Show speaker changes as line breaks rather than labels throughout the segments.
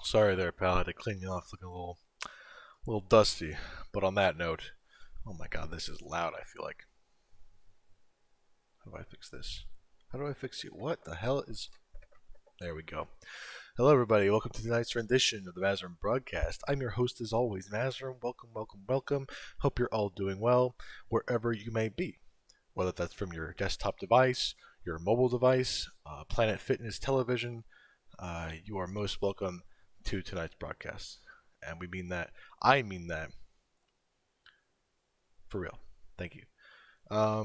Sorry there, pal. I had to clean you off looking a little dusty. But on that note, oh my god, this is loud, I feel like. How do I fix this? How do I fix you? What the hell is... There we go. Hello everybody, welcome to tonight's rendition of the Mazarym broadcast. I'm your host as always, Mazarym. Welcome, welcome, welcome. Hope you're all doing well, wherever you may be. Whether that's from your desktop device, your mobile device, Planet Fitness television, you are most welcome to tonight's broadcast. And we mean that. I mean that. For real. Thank you. I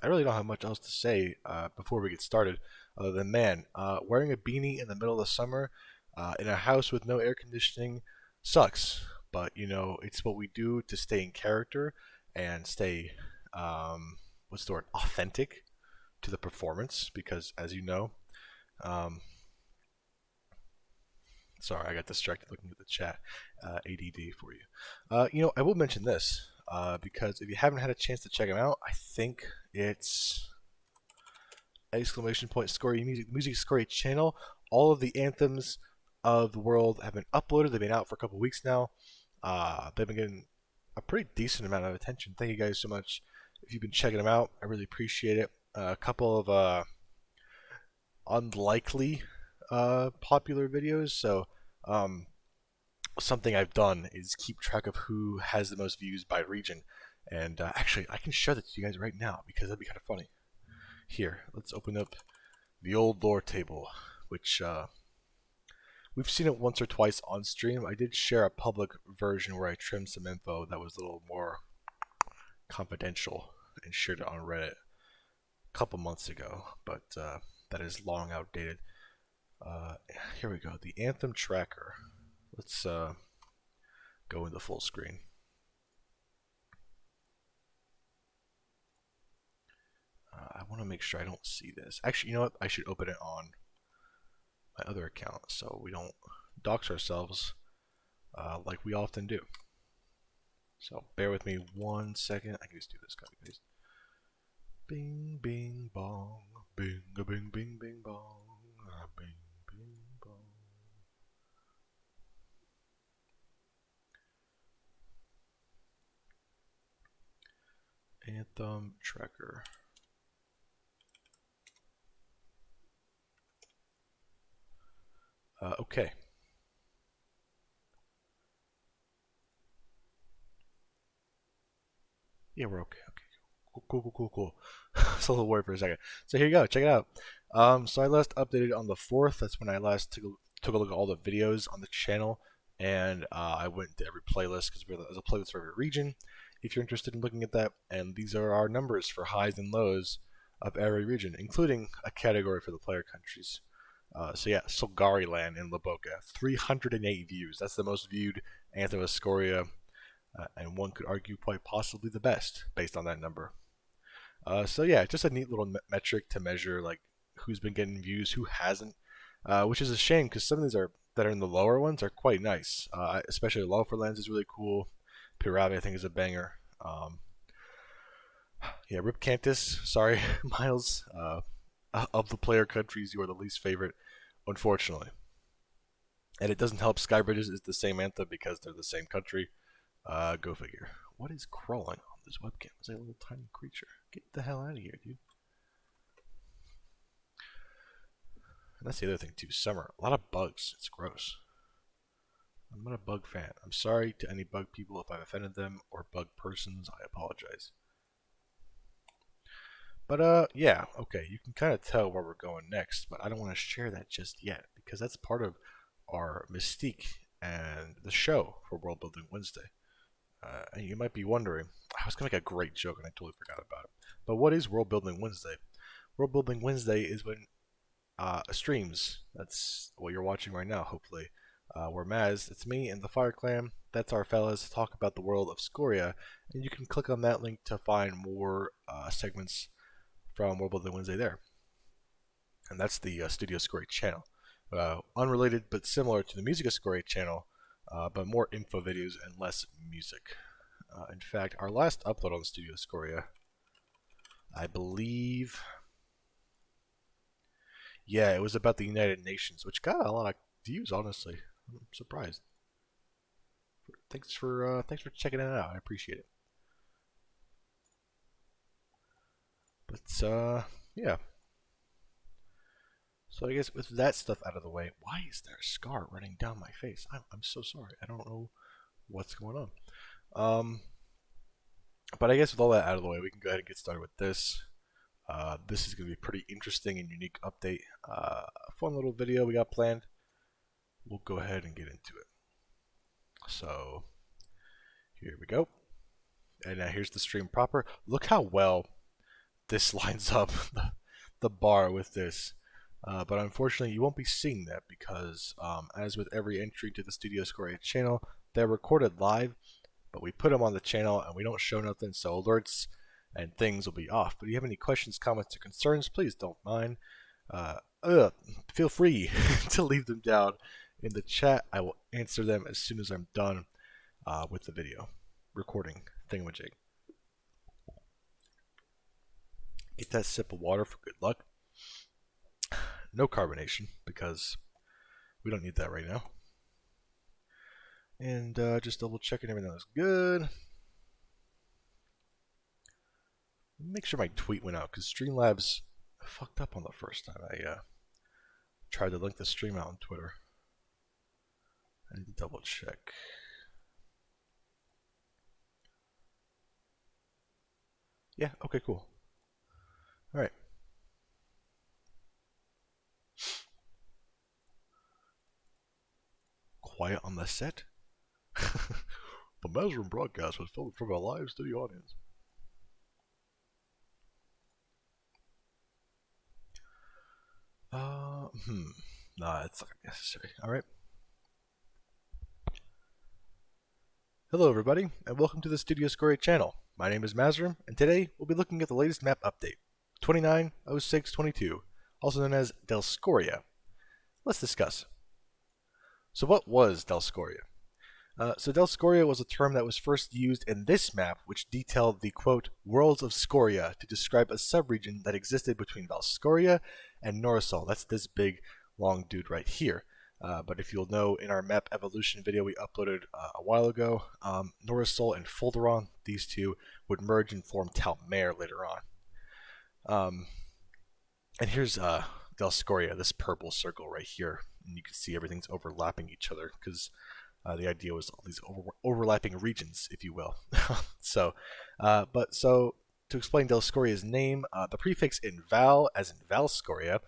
really don't have much else to say before we get started, other than, man, wearing a beanie in the middle of the summer in a house with no air conditioning sucks. But, you know, it's what we do to stay in character and stay, what's the word, authentic to the performance. Because, as you know, sorry, I got distracted looking at the chat. ADD for you. You know, I will mention this because if you haven't had a chance to check them out, I think it's !Scoria Music Scoria channel. All of the anthems of the world have been uploaded. They've been out for a couple weeks now. They've been getting a pretty decent amount of attention. Thank you guys so much if you've been checking them out. I really appreciate it. A couple of unlikely popular videos. So something I've done is keep track of who has the most views by region. And actually, I can show that to you guys right now because that'd be kind of funny. Here, let's open up the old lore table, which we've seen it once or twice on stream. I did share a public version where I trimmed some info that was a little more confidential and shared it on Reddit a couple months ago, but that is long outdated. Here we go, the Anthem tracker. Let's go into full screen. I want to make sure I don't see this. Actually, you know what? I should open it on my other account so we don't dox ourselves like we often do. So bear with me 1 second. I can just do this, copy paste. Bing, bing, bong. Bing, a bing, bing, bing, bong. Bing, bing, bong. Anthem tracker. Okay. Yeah, we're okay. Okay. Cool. It's a little worried for a second. So here you go. Check it out. So I last updated on the 4th. That's when I last took a look at all the videos on the channel, and I went to every playlist because there's a playlist for every region. If you're interested in looking at that, and these are our numbers for highs and lows of every region, including a category for the player countries. So yeah, Solgariland in Laboka, 308 views. That's the most viewed Anthem of Scoria, and one could argue quite possibly the best based on that number. So yeah, just a neat little metric to measure like who's been getting views, who hasn't, which is a shame because some of these that are in the lower ones are quite nice. Especially Loferlands is really cool. Piravi I think is a banger. Yeah, Rip Cantus. Sorry, Miles. Of the player countries, you are the least favorite, unfortunately. And it doesn't help Skybridges is the same anthem because they're the same country. Go figure. What is crawling on this webcam? It's like a little tiny creature. Get the hell out of here, dude. And that's the other thing too. Summer. A lot of bugs. It's gross. I'm not a bug fan. I'm sorry to any bug people if I've offended them or bug persons. I apologize. But yeah, okay, you can kind of tell where we're going next, but I don't want to share that just yet because that's part of our mystique and the show for World Building Wednesday. And you might be wondering, I was going to make a great joke and I totally forgot about it. But what is World Building Wednesday? World Building Wednesday is when streams, that's what you're watching right now, hopefully, where Maz, it's me and the Fire Clan, that's our fellas, talk about the world of Scoria, and you can click on that link to find more segments from World Building Wednesday there. And that's the Studio Scoria channel. Unrelated but similar to the Music Scoria channel, but more info videos and less music. In fact, our last upload on Studio Scoria, I believe, yeah, it was about the United Nations, which got a lot of views. Honestly, I'm surprised. Thanks for checking it out. I appreciate it. But yeah. So I guess with that stuff out of the way, why is there a scar running down my face? I'm so sorry. I don't know what's going on. Um, but I guess with all that out of the way, we can go ahead and get started with this. This is going to be a pretty interesting and unique update. A fun little video we got planned. We'll go ahead and get into it. So here we go. And now here's the stream proper. Look how well this lines up the bar with this. But unfortunately, you won't be seeing that because, as with every entry to the Studio Score 8 channel, they're recorded live, but we put them on the channel and we don't show nothing, so alerts and things will be off. But if you have any questions, comments, or concerns, please don't mind. Feel free to leave them down in the chat. I will answer them as soon as I'm done with the video recording thingamajig. Get that sip of water for good luck. No carbonation because we don't need that right now. And just double checking everything was good. Make sure my tweet went out because Streamlabs fucked up on the first time I tried to link the stream out on Twitter. I need to double check. Yeah, okay, cool. Alright. Quiet on the set? The Mazarym broadcast was filmed from a live studio audience. Nah, it's not necessary. Alright. Hello everybody, and welcome to the Studio Score 8 channel. My name is Mazarym, and today we'll be looking at the latest map update, 290622, also known as Delscoria. Let's discuss. So what was Delscoria? So Delscoria was a term that was first used in this map, which detailed the, quote, worlds of Scoria to describe a subregion that existed between Valscoria and Norisol. That's this big, long dude right here. But if you'll know, in our map evolution video we uploaded a while ago, Norisol and Folderon, these two, would merge and form Talmare later on. And here's Delscoria, this purple circle right here. And you can see everything's overlapping each other because the idea was all these overlapping regions, if you will. So to explain Delscoria's name, the prefix in Val, as in Valscoria,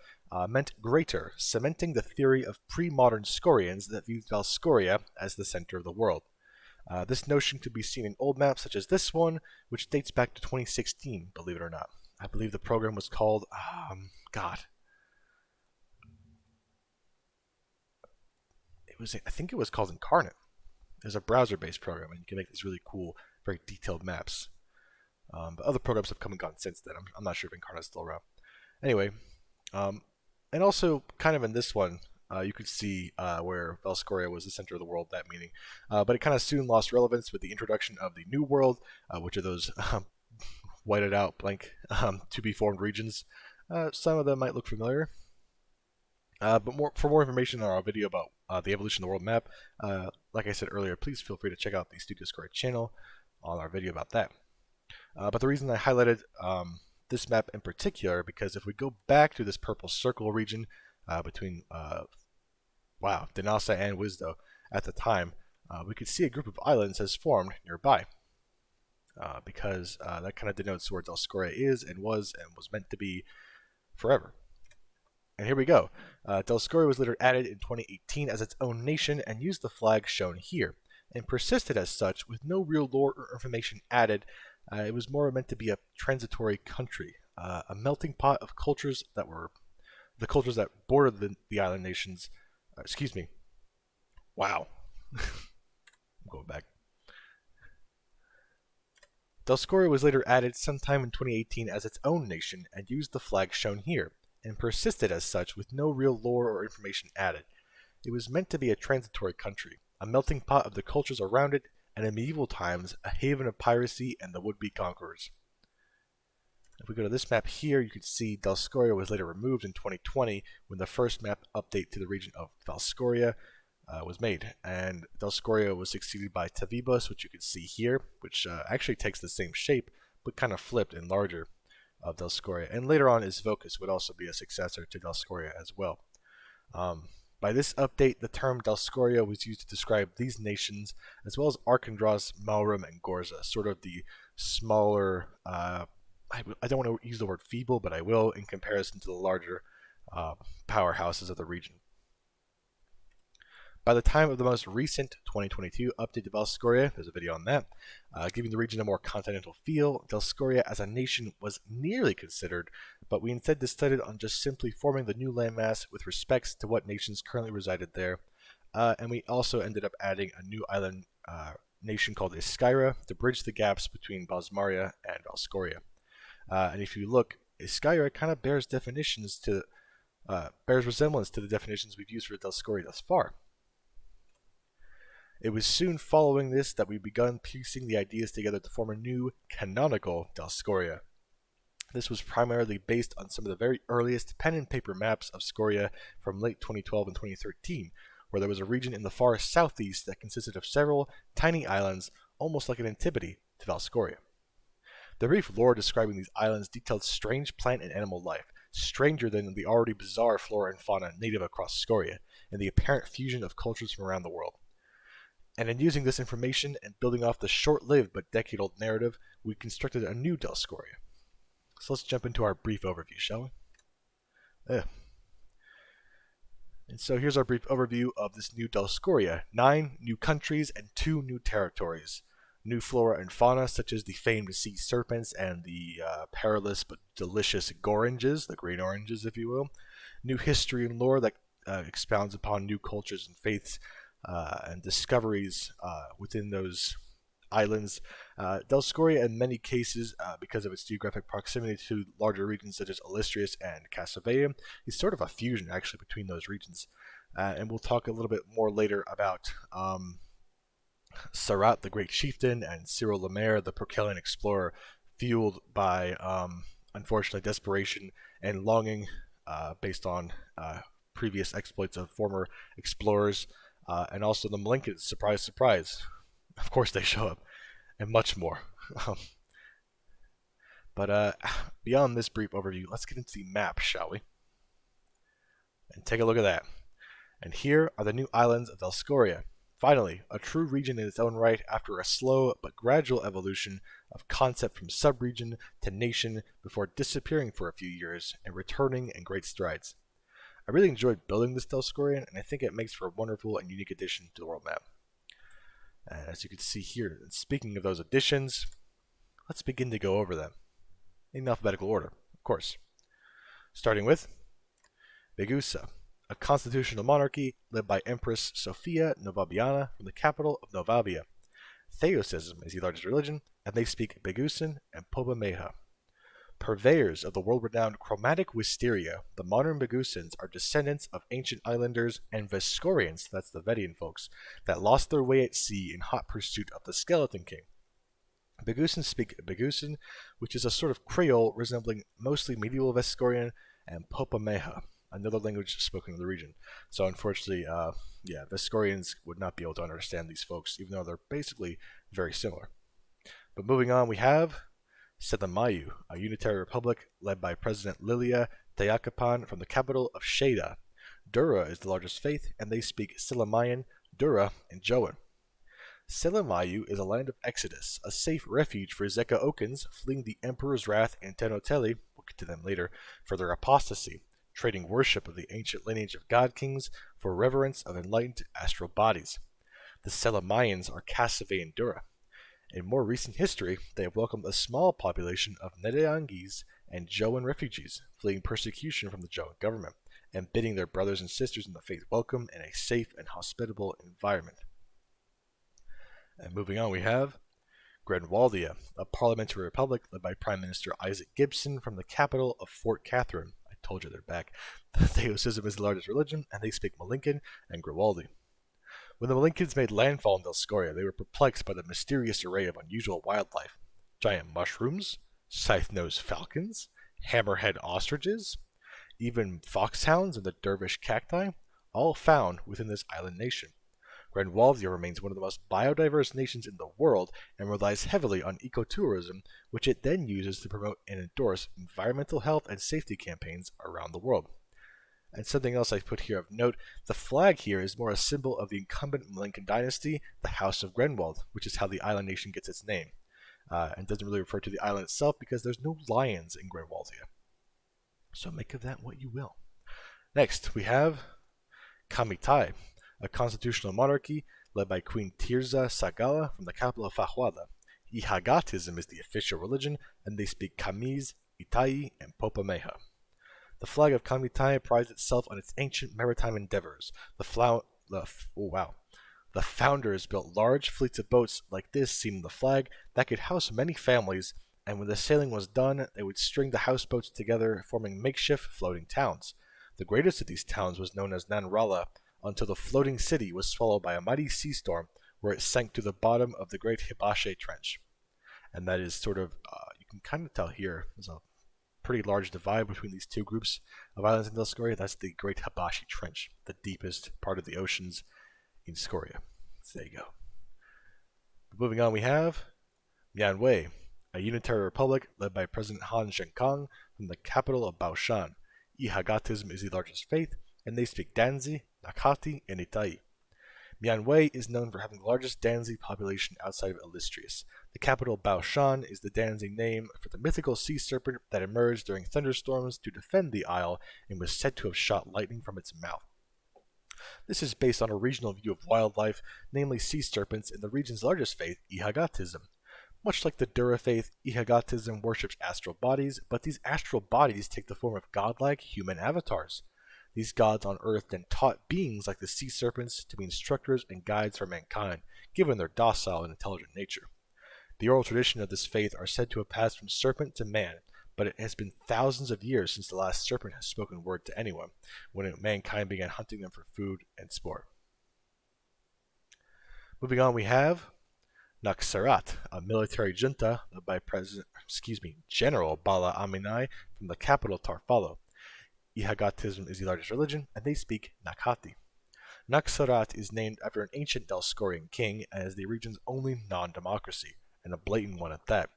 meant greater, cementing the theory of pre-modern Scorians that viewed Valscoria as the center of the world. This notion could be seen in old maps such as this one, which dates back to 2016, believe it or not. I believe the program was called, I think it was called Incarnate. It was a browser-based program, and you can make these really cool, very detailed maps. But other programs have come and gone since then. I'm not sure if Incarnate's still around. Anyway, and also kind of in this one, you could see where Valscoria was the center of the world, that meaning. But it kind of soon lost relevance with the introduction of the New World, which are those whited out, blank, to-be-formed regions. Some of them might look familiar. But for more information on our video about the evolution of the world map, like I said earlier, please feel free to check out the Studio Score channel on our video about that. But the reason I highlighted this map in particular, because if we go back to this purple circle region between Denasa and Wisdo at the time, we could see a group of islands has formed nearby. Because that kind of denotes where Delscoria is and was meant to be forever. And here we go. Delscoria was later added in 2018 as its own nation and used the flag shown here, and persisted as such with no real lore or information added. It was more meant to be a transitory country, a melting pot of cultures that were the cultures that bordered the island nations. Excuse me. Wow. I'm going back. Delscoria was later added sometime in 2018 as its own nation and used the flag shown here, and persisted as such with no real lore or information added. It was meant to be a transitory country, a melting pot of the cultures around it, and in medieval times, a haven of piracy and the would-be conquerors. If we go to this map here, you can see Dalscoria was later removed in 2020 when the first map update to the region of Valscoria was made. And Dalscoria was succeeded by Tavibos, which you can see here, which actually takes the same shape, but kind of flipped and larger of Dalscoria. And later on, Isvocus would also be a successor to Dalscoria as well. By this update, the term Dalscoria was used to describe these nations, as well as Arkandros, Mazarym, and Gorza, sort of the smaller, I don't want to use the word feeble, but I will, in comparison to the larger powerhouses of the region. By the time of the most recent 2022 update to Valscoria, there's a video on that, giving the region a more continental feel, Dalscoria as a nation was nearly considered, but we instead decided on just simply forming the new landmass with respects to what nations currently resided there, and we also ended up adding a new island nation called Iskyra to bridge the gaps between Basmaria and Valscoria. And if you look, Iskyra kind of bears resemblance to the definitions we've used for Dalscoria thus far. It was soon following this that we begun piecing the ideas together to form a new, canonical Dalscoria. This was primarily based on some of the very earliest pen and paper maps of Scoria from late 2012 and 2013, where there was a region in the far southeast that consisted of several tiny islands, almost like an antipode to Valscoria. The brief lore describing these islands detailed strange plant and animal life, stranger than the already bizarre flora and fauna native across Scoria, and the apparent fusion of cultures from around the world. And in using this information and building off the short-lived but decade-old narrative, we constructed a new Dalscoria. So let's jump into our brief overview, shall we? And so here's our brief overview of this new Dalscoria. 9 new countries and 2 new territories. New flora and fauna such as the famed sea serpents and the perilous but delicious goranges, the green oranges if you will. New history and lore that expounds upon new cultures and faiths and discoveries within those islands. Dalscoria, in many cases, because of its geographic proximity to larger regions such as Illustrious and Cassavea, is sort of a fusion actually between those regions. And we'll talk a little bit more later about Sarat, the great chieftain, and Cyril Lemaire, the Procalian explorer, fueled by, unfortunately, desperation and longing based on previous exploits of former explorers. And also the Malinkans, surprise, surprise. Of course they show up, and much more. But beyond this brief overview, let's get into the map, shall we? And take a look at that. And here are the new islands of Dalscoria. Finally, a true region in its own right after a slow but gradual evolution of concept from sub-region to nation before disappearing for a few years and returning in great strides. I really enjoyed building this Dalscoria, and I think it makes for a wonderful and unique addition to the world map. And as you can see here, and speaking of those additions, let's begin to go over them. In alphabetical order, of course. Starting with Begusa, a constitutional monarchy led by Empress Sophia Novabiana from the capital of Novabia. Theosism is the largest religion, and they speak Begusan and Pobameha. Purveyors of the world-renowned chromatic wisteria, the modern Begusans are descendants of ancient islanders and Vescorians, that's the Vedian folks, that lost their way at sea in hot pursuit of the Skeleton King. Begusans speak Begusan, which is a sort of Creole resembling mostly medieval Vescorian, and Popameha, another language spoken in the region. So unfortunately, Vescorians would not be able to understand these folks, even though they're basically very similar. But moving on, we have Sedamayu, a unitary republic led by President Lilia Tayakapan from the capital of Sheda. Dura is the largest faith, and they speak Silamayan, Dura, and Joan. Silamayu is a land of exodus, a safe refuge for Zeka Okans fleeing the Emperor's wrath and Tenoteli, we'll get to them later, for their apostasy, trading worship of the ancient lineage of god kings for reverence of enlightened astral bodies. The Selamayans are Cassave and Dura. In more recent history, they have welcomed a small population of Nedeangese and Joan refugees, fleeing persecution from the Joan government, and bidding their brothers and sisters in the faith welcome in a safe and hospitable environment. And moving on, we have Grenwaldia, a parliamentary republic led by Prime Minister Isaac Gibson from the capital of Fort Catherine. I told you they're back. Theosism is the largest religion, and they speak Malincan and Grenwaldi. When the Malinkans made landfall in Dalscoria, they were perplexed by the mysterious array of unusual wildlife. Giant mushrooms, scythe-nosed falcons, hammerhead ostriches, even foxhounds and the dervish cacti, all found within this island nation. Grenwaldia remains one of the most biodiverse nations in the world and relies heavily on ecotourism, which it then uses to promote and endorse environmental health and safety campaigns around the world. And something else I put here of note, the flag here is more a symbol of the incumbent Lincoln dynasty, the House of Grenwald, which is how the island nation gets its name. And doesn't really refer to the island itself because there's no lions in Grenwaldia. So make of that what you will. Next, we have Kamitai, a constitutional monarchy led by Queen Tirza Sagala from the capital of Fahuada. Ihagatism is the official religion, and they speak Kamiz, Itai, and Popameha. The flag of Kamitai prides itself on its ancient maritime endeavors. The founders built large fleets of boats like this seeming the flag that could house many families, and when the sailing was done, they would string the houseboats together, forming makeshift floating towns. The greatest of these towns was known as Nanrala, until the floating city was swallowed by a mighty sea storm, where it sank to the bottom of the Great Hibashi Trench. And that is sort of, you can kind of tell here, there's a pretty large divide between these two groups of islands in Scoria. That's the Great Hibashi Trench, the deepest part of the oceans in Scoria. So there you go. Moving on, we have Mianwei, a unitary republic led by President Han Zhenkang from the capital of Baoshan. Ihagatism is the largest faith, and they speak Danzi, Nakati, and Itai. Mianwei is known for having the largest Danzi population outside of Illustrious. The capital Baoshan is the Danzi name for the mythical sea serpent that emerged during thunderstorms to defend the isle and was said to have shot lightning from its mouth. This is based on a regional view of wildlife, namely sea serpents, and the region's largest faith, Ihagatism. Much like the Dura faith, Ihagatism worships astral bodies, but these astral bodies take the form of godlike human avatars. These gods on earth then taught beings like the sea serpents to be instructors and guides for mankind, given their docile and intelligent nature. The oral tradition of this faith are said to have passed from serpent to man, but it has been thousands of years since the last serpent has spoken word to anyone, when mankind began hunting them for food and sport. Moving on, we have Naksarat, a military junta led by General Bala Aminai from the capital Tarfalo. Ihagatism is the largest religion, and they speak Nakati. Naksarat is named after an ancient Delscorian king and is the region's only non-democracy, and a blatant one at that.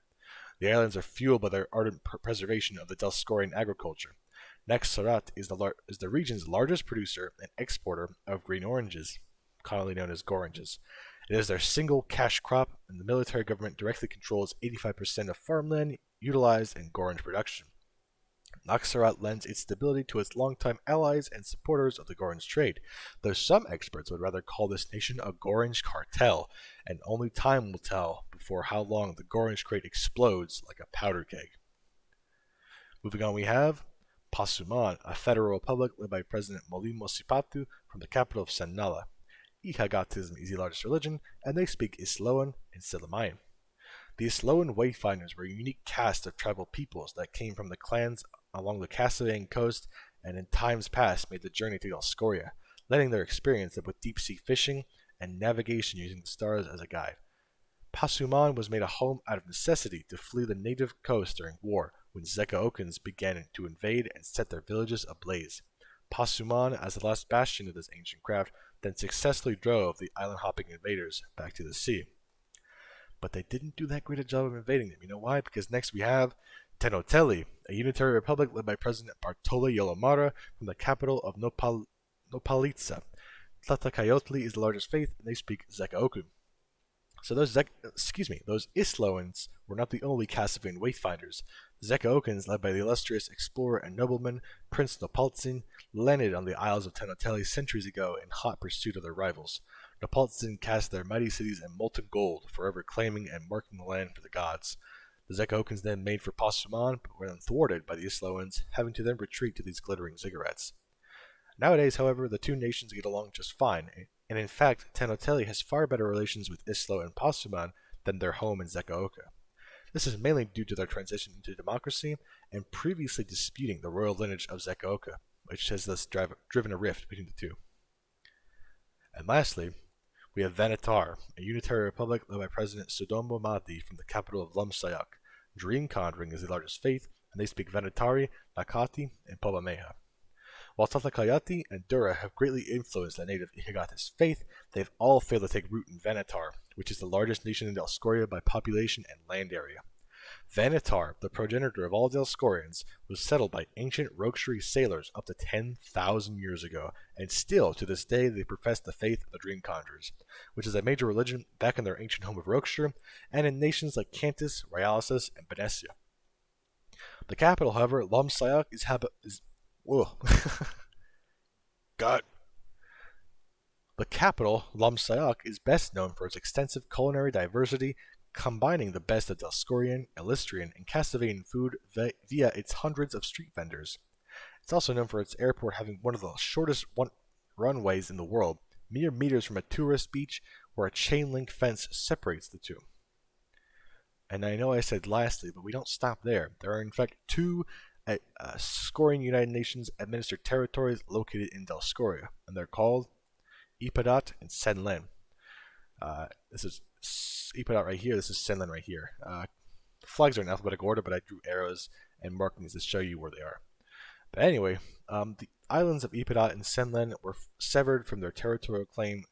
The islands are fueled by their ardent preservation of the Delscorian agriculture. Naksarat is the region's largest producer and exporter of green oranges, commonly known as goranges. It is their single cash crop, and the military government directly controls 85% of farmland utilized in gorange production. Naksarat lends its stability to its longtime allies and supporters of the Gorange trade, though some experts would rather call this nation a Gorange cartel, and only time will tell before how long the Gorange crate explodes like a powder keg. Moving on, we have Pasuman, a federal republic led by President Molimo Sipatu from the capital of Sennala. Ihagatism is the largest religion, and they speak Isloan and Silamayan. The Isloan Wayfinders were a unique caste of tribal peoples that came from the clans along the Castellan coast and in times past made the journey to Delscoria, letting their experience up with deep-sea fishing and navigation using the stars as a guide. Pasuman was made a home out of necessity to flee the native coast during war, when Zekaokans began to invade and set their villages ablaze. Pasuman, as the last bastion of this ancient craft, then successfully drove the island-hopping invaders back to the sea. But they didn't do that great a job of invading them. You know why? Because next we have Tenoteli, a unitary republic led by President Bartolo Yolomara from the capital of Nopalitsa. Tlahtacayotli is the largest faith, and they speak Zekaoku. So those Isloans were not the only Cassivian wayfinders. The Zekaokans, led by the illustrious explorer and nobleman Prince Nopaltzin, landed on the Isles of Tenoteli centuries ago in hot pursuit of their rivals. Nopaltzin cast their mighty cities in molten gold, forever claiming and marking the land for the gods. The Zekaokans then made for Pasuman, but were then thwarted by the Isloans, having to then retreat to these glittering ziggurats. Nowadays, however, the two nations get along just fine, and in fact, Tenoteli has far better relations with Islo and Pasuman than their home in Zekaoka. This is mainly due to their transition into democracy and previously disputing the royal lineage of Zekaoka, which has thus driven a rift between the two. And lastly, we have Vanatar, a unitary republic led by President Sodombo Mahdi from the capital of Lumsayak. Dream Conjuring is the largest faith, and they speak Venatari, Nakati, and Pobameha. While Tatakayati and Dura have greatly influenced the native Higatis faith, they've all failed to take root in Vanatar, which is the largest nation in Dioscoria by population and land area. Vanatar, the progenitor of all Dioscorians, was settled by ancient Rockshire sailors up to 10,000 years ago, and still to this day they profess the faith of the Dream Conjurers, which is a major religion back in their ancient home of Rockshire and in nations like Cantus, Ryalysus, and Venetia. The capital, however, Lomsayak, whoa. God. The capital, Lomsayak, is best known for its extensive culinary diversity, combining the best of Dioscorian, Illystrian, and Castlevanian food via its hundreds of street vendors. It's also known for its airport having one of the shortest runways in the world, mere meters from a tourist beach where a chain link fence separates the two. And I know I said lastly, but we don't stop there. There are in fact two Scorian United Nations administered territories located in Dioscoria, and they're called Ipadat and Senlen. This is Ipadat right here, this is Senlen right here. The flags are in alphabetical order, but I drew arrows and markings to show you where they are. But anyway, the islands of Ipadat and Senlen were severed from their territorial claim.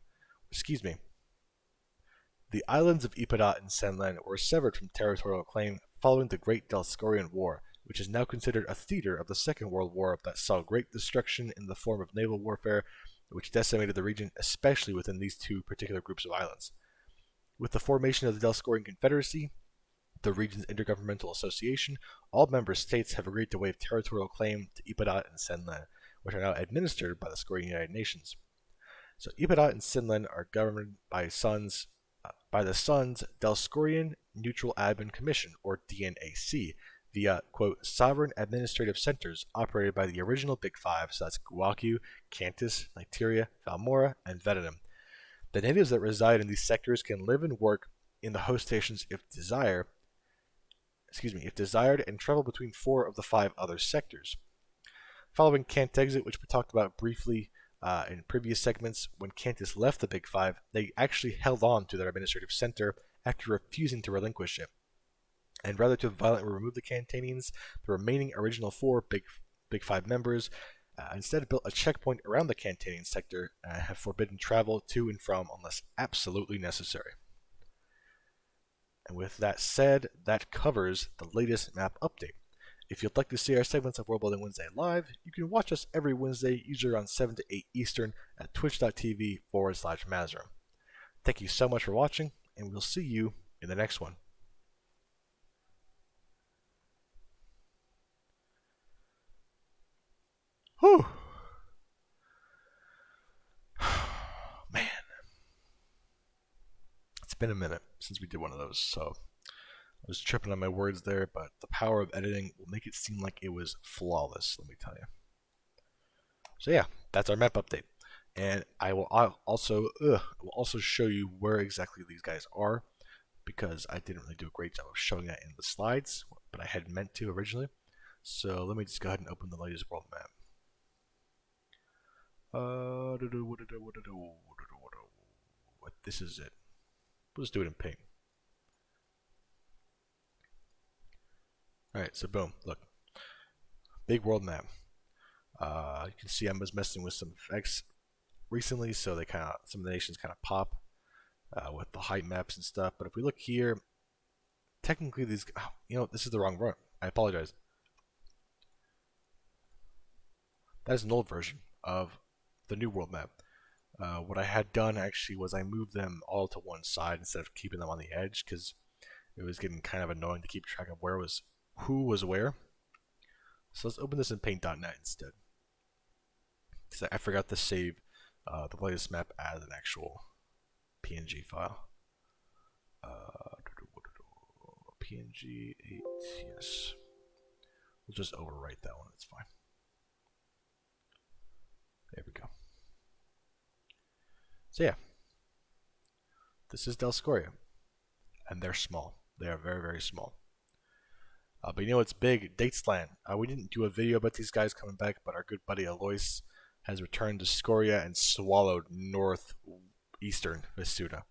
The islands of Ipadat and Senlen were severed from territorial claim following the Great Dioscorian War, which is now considered a theater of the Second World War that saw great destruction in the form of naval warfare, which decimated the region, especially within these two particular groups of islands. With the formation of the Dioscorian Confederacy, the region's intergovernmental association, all member states have agreed to waive territorial claim to Ipadat and Senlen, which are now administered by the Scorian United Nations. So Ipadat and Senlen are governed by the Sun's Dioscorian Neutral Admin Commission, or DNAC, via, quote, sovereign administrative centers operated by the original Big Five, so that's Guacu, Cantus, Nyteria, Valmora, and Vedenum. The natives that reside in these sectors can live and work in the host stations if desired, and travel between 4 of the 5 other sectors. Following Cantexit, which we talked about briefly in previous segments, when Cantus left the Big Five, they actually held on to their administrative center after refusing to relinquish it. And rather to violently remove the Cantanians, the remaining original 4 Big Five members instead built a checkpoint around the Cantanian sector and have forbidden travel to and from unless absolutely necessary. And with that said, that covers the latest map update. If you'd like to see our segments of World Building Wednesday live, you can watch us every Wednesday, usually around 7 to 8 Eastern at twitch.tv/Mazarym. Thank you so much for watching, and we'll see you in the next one. Whew. Man. It's been a minute since we did one of those, so I was tripping on my words there, but the power of editing will make it seem like it was flawless, let me tell you. So yeah, that's our map update. And I will also show you where exactly these guys are, because I didn't really do a great job of showing that in the slides, but I had meant to originally. So let me just go ahead and open the latest world map. This is it. We'll just do it in pink. Alright, so boom, look. Big world map. You can see I was messing with some effects recently, so they some of the nations kind of pop with the height maps and stuff. But if we look here, technically these, this is the wrong run. I apologize. That is an old version of the new world map. What I had done actually was I moved them all to one side instead of keeping them on the edge, because it was getting kind of annoying to keep track of who was where. So let's open this in paint.net instead, because I forgot to save the latest map as an actual PNG file. PNG 8, yes. We'll just overwrite that one, it's fine. There we go. So yeah, this is Dioscoria, and they're small. They are very, very small. But you know what's big? Datesland. We didn't do a video about these guys coming back, but our good buddy Alois has returned to Scoria and swallowed northeastern Visuta.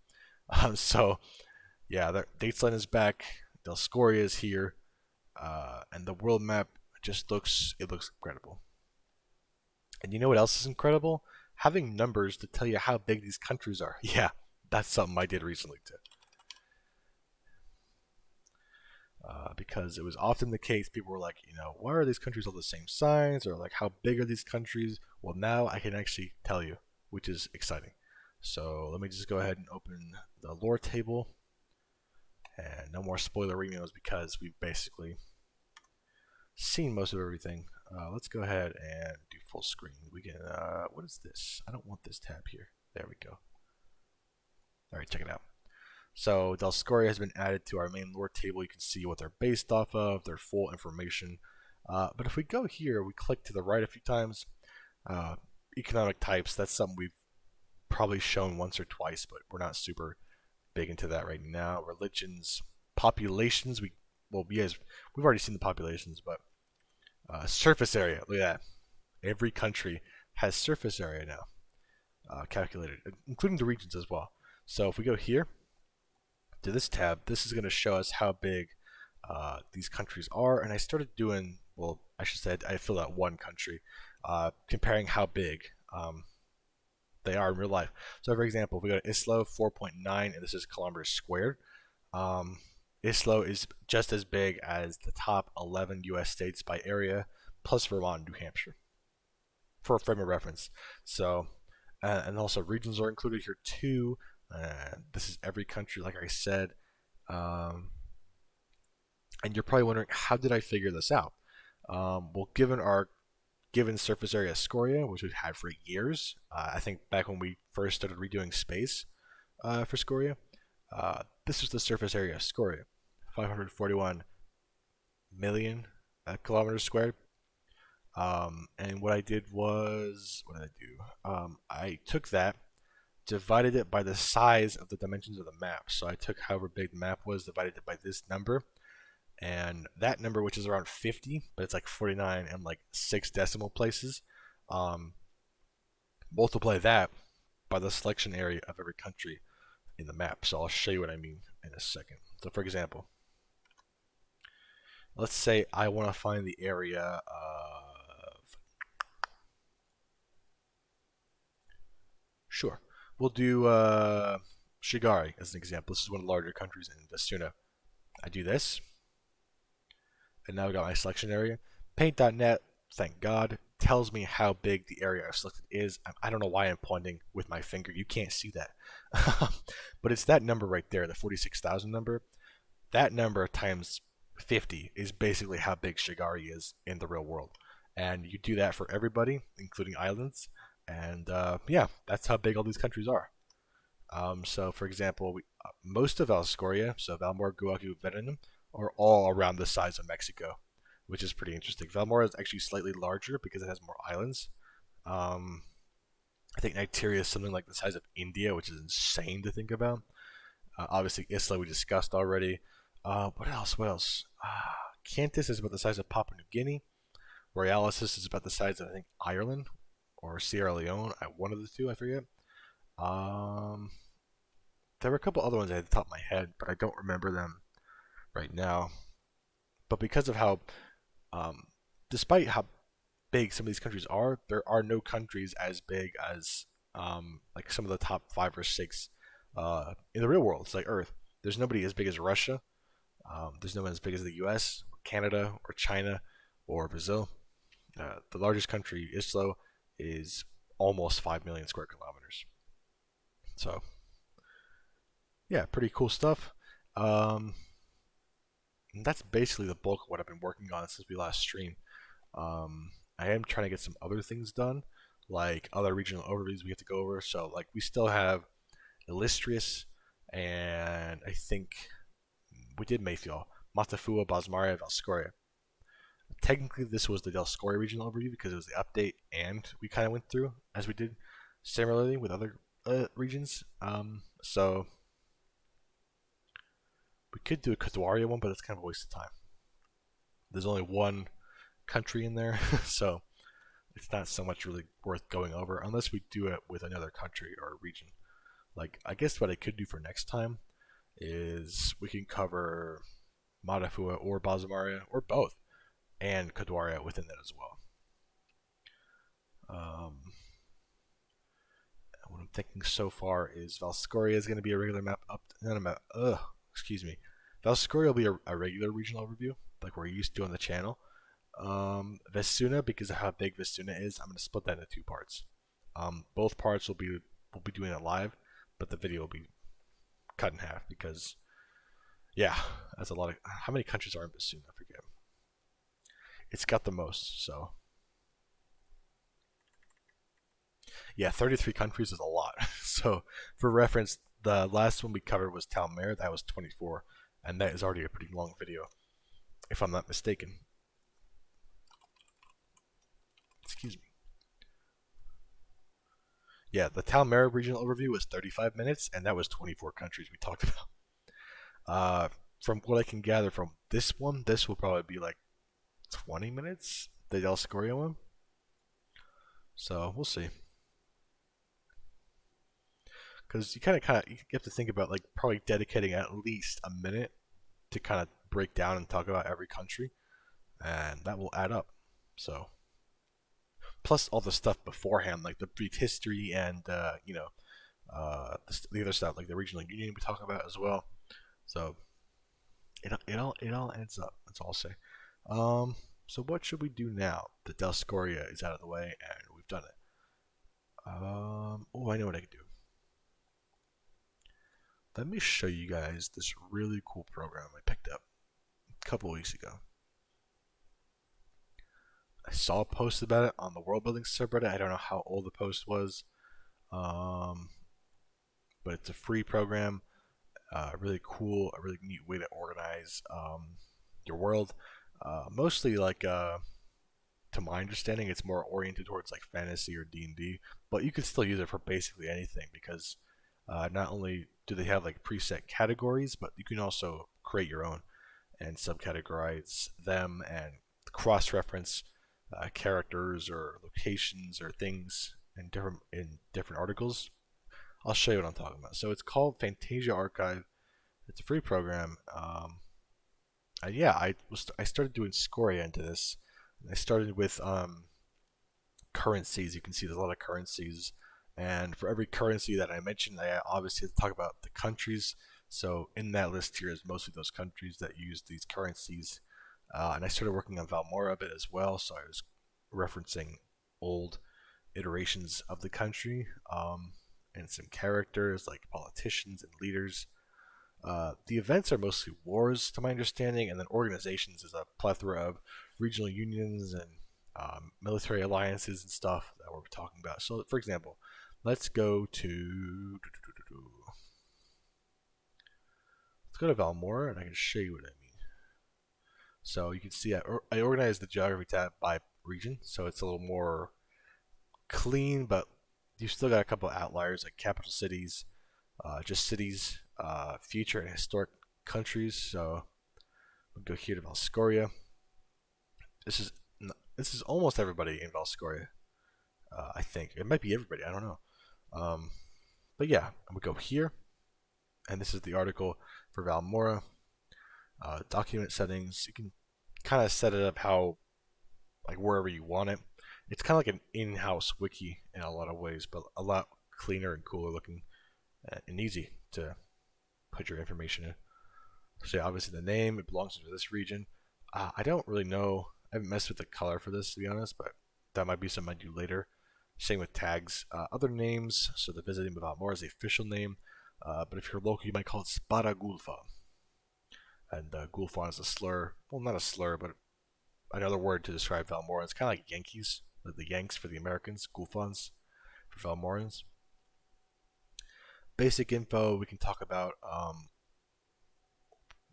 So yeah, Datesland is back. Dioscoria is here. and the world map just looks incredible. And you know what else is incredible? Having numbers to tell you how big these countries are. Yeah, that's something I did recently too. Because it was often the case, people were like, why are these countries all the same size? Or like, how big are these countries? Well, now I can actually tell you, which is exciting. So let me just go ahead and open the lore table. And no more spoiler emails because we've basically seen most of everything. Let's go ahead and do full screen. We can, what is this? I don't want this tab here. There we go. All right, check it out. So Dioscorea has been added to our main lore table. You can see what they're based off of, their full information. But if we go here, we click to the right a few times. Economic types, that's something we've probably shown once or twice, but we're not super big into that right now. Religions, populations, we've already seen the populations, but surface area, look at that. Every country has surface area now calculated, including the regions as well. So if we go here to this tab, this is going to show us how big these countries are. And I started doing, well, I should say I filled out one country, comparing how big they are in real life. So for example, if we go to Islo, 4.9, and this is kilometers squared. Islo is just as big as the top 11 U.S. states by area, plus Vermont and New Hampshire, for a frame of reference. So, and also regions are included here too. This is every country, like I said. And you're probably wondering, how did I figure this out? Well, given our surface area scoria, which we've had for years, I think back when we first started redoing space for scoria, this was the surface area scoria, 541 million kilometers squared. And what I did was, what did I do? I took that, divided it by the size of the dimensions of the map. So I took however big the map was, divided it by this number, and that number, which is around 50, but it's like 49 and like 6 decimal places, multiply that by the selection area of every country in the map. So I'll show you what I mean in a second. So for example, let's say I want to find the area of, sure, we'll do Shigari as an example. This is one of the larger countries in Vestuna. I do this, and now I got my selection area. Paint.net, thank God, tells me how big the area I've selected is. I don't know why I'm pointing with my finger. You can't see that. But it's that number right there, the 46,000 number. That number times 50 is basically how big Shigari is in the real world. And you do that for everybody, including islands. And yeah, that's how big all these countries are. So for example, most of Alscoria, so Valmore, Guacu, Verenum, are all around the size of Mexico, which is pretty interesting. Valmore is actually slightly larger because it has more islands. I think Nigeria is something like the size of India, which is insane to think about. Obviously, Isla we discussed already. What else? What else? Cantus is about the size of Papua New Guinea. Royalisis is about the size of, I think, Ireland or Sierra Leone. One of the two, I forget. There were a couple other ones I had at the top of my head, but I don't remember them right now. But because of how, despite how big some of these countries are, there are no countries as big as like some of the top 5 or 6 in the real world. It's like Earth. There's nobody as big as Russia. There's no one as big as the U.S., or Canada, or China, or Brazil. The largest country, Islo, is almost 5 million square kilometers. So, yeah, pretty cool stuff. And that's basically the bulk of what I've been working on since we last streamed. I am trying to get some other things done, like other regional overviews we have to go over. So, like, we still have Illustrious, and I think we did Mayfield, Matafua, Basmaria, Valscoria. Technically, this was the Dioscorea regional overview because it was the update, and we kind of went through as we did similarly with other regions. So we could do a Katuaria one, but it's kind of a waste of time. There's only one country in there, so it's not so much really worth going over unless we do it with another country or region. Like, I guess what I could do for next time is we can cover Madafua or Bazamaria or both, and Kadwaria within that as well. What I'm thinking so far is Valscoria is going to be a regular map up. Not a map. Excuse me. Valscoria will be a regular regional overview, like we're used to on the channel. Vestuna, because of how big Vestuna is, I'm going to split that into two parts. Both parts we'll be doing it live, but the video will be cut in half because, yeah, that's a lot of. How many countries are in Vestuna? I forget. It's got the most, so yeah, 33 countries is a lot. So for reference, the last one we covered was Talmer. That was 24, and that is already a pretty long video, if I'm not mistaken. Excuse me. Yeah, the Talmer regional overview was 35 minutes, and that was 24 countries we talked about. From what I can gather from this one, this will probably be like 20 minutes, the Del Scoria one. So we'll see. Because you have to think about like probably dedicating at least a minute to kind of break down and talk about every country, and that will add up. So plus all the stuff beforehand, like the brief history and the other stuff, like the regional union we talk about as well. So it all adds up. That's all I'll say. So what should we do now? The Del Scoria is out of the way, and we've done it. Oh, I know what I can do. Let me show you guys this really cool program I picked up a couple weeks ago. I saw a post about it on the world building subreddit. I don't know how old the post was, but it's a free program. Really cool, a really neat way to organize your world. Mostly like, to my understanding, it's more oriented towards like fantasy or D&D, but you can still use it for basically anything because not only do they have like preset categories, but you can also create your own and subcategorize them and cross-reference characters or locations or things in different articles. I'll show you what I'm talking about. So it's called Fantasia Archive. It's a free program. Yeah, I started doing Scoria into this. I started with currencies. You can see there's a lot of currencies, and for every currency that I mentioned, I obviously have to talk about the countries. So in that list here is mostly those countries that use these currencies. And I started working on Valmora a bit as well, so I was referencing old iterations of the country, and some characters like politicians and leaders. The events are mostly wars, to my understanding, and then organizations is a plethora of regional unions and military alliances and stuff that we're talking about. So, for example, let's go to Valmora, and I can show you what I mean. So you can see I organized the geography tab by region, so it's a little more clean, but you still got a couple of outliers like capital cities, just cities, future and historic countries. So we'll go here to Valscoria. This is almost everybody in Valscoria. I think it might be everybody. I don't know. But yeah, I'm gonna go here, and this is the article for Valmora. Document settings. You can kind of set it up how, like wherever you want it. It's kind of like an in-house wiki in a lot of ways, but a lot cleaner and cooler looking, and easy to put your information in. So yeah, obviously the name, it belongs to this region. I don't really know. I haven't messed with the color for this, to be honest, but that might be something I do later. Same with tags. Other names, so the visiting without more is the official name, but if you're local, you might call it Sparagulfa. And Gulfan is a slur. Well, not a slur, but another word to describe Valmora. It's kind of like Yankees, like the Yanks for the Americans, Gulfans for Valmorans. Basic info, we can talk about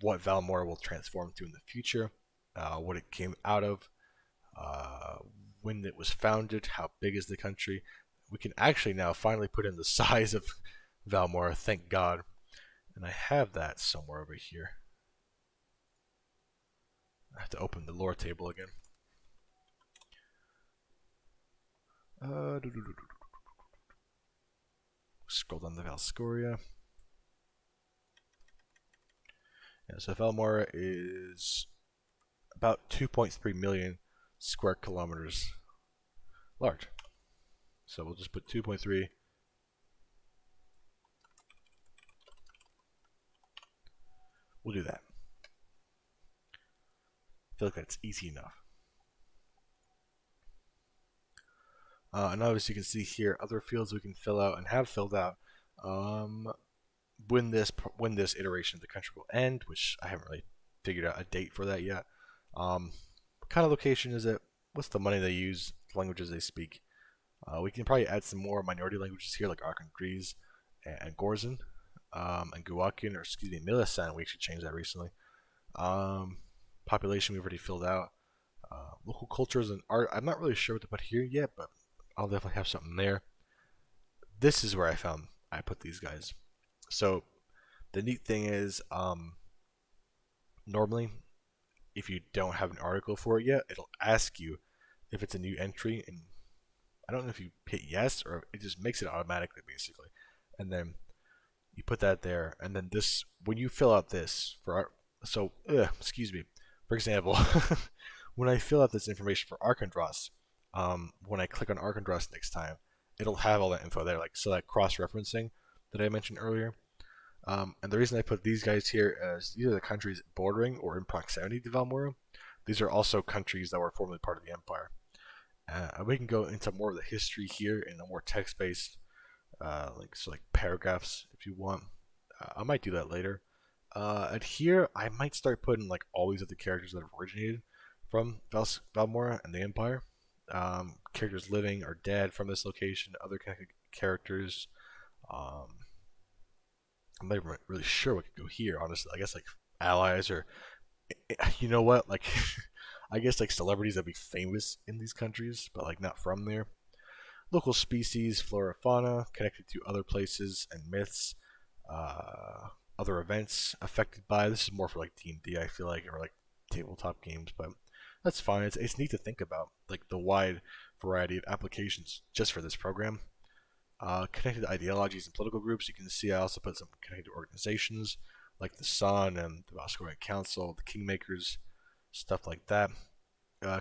what Valmora will transform to in the future, what it came out of, when it was founded, how big is the country. We can actually now finally put in the size of Valmora, thank God. And I have that somewhere over here. I have to open the lore table again. Scroll down to Valscoria. Yeah, so Valmora is about 2.3 million square kilometers large. So we'll just put 2.3. We'll do that. I feel like that's easy enough. And obviously you can see here other fields we can fill out and have filled out. When this iteration of the country will end, which I haven't really figured out a date for that yet. What kind of location is it? What's the money they use? The languages they speak. We can probably add some more minority languages here, like Arkan Grease and Gorzan, and Guakin, or excuse me, Milisan. We actually changed that recently. Population we've already filled out. Local cultures and art. I'm not really sure what to put here yet, but I'll definitely have something there. This is where I put these guys. So the neat thing is, normally, if you don't have an article for it yet, it'll ask you if it's a new entry, and I don't know if you hit yes or it just makes it automatically, basically. And then you put that there, and then this, when you fill out this for art, so excuse me, for example, when I fill out this information for Arkandros, when I click on Arkandros next time, it'll have all that info there, like so that cross-referencing that I mentioned earlier. And the reason I put these guys here is these are the countries bordering or in proximity to Valmora. These are also countries that were formerly part of the Empire. We can go into more of the history here in a more text-based, like paragraphs if you want. I might do that later. And here I might start putting like all these other characters that have originated from Valmora and the Empire. Characters living or dead from this location, other characters. I'm not even really sure what could go here, honestly. I guess like allies or, you know what, like I guess like celebrities that be famous in these countries, but like not from there. Local species, flora, fauna, connected to other places and myths, other events affected by. This is more for like D&D, I feel like, or like tabletop games, but that's fine. It's neat to think about, like the wide variety of applications just for this program. Connected ideologies and political groups. You can see I also put some connected organizations like the Sun and the Vascorian Council, the Kingmakers, stuff like that.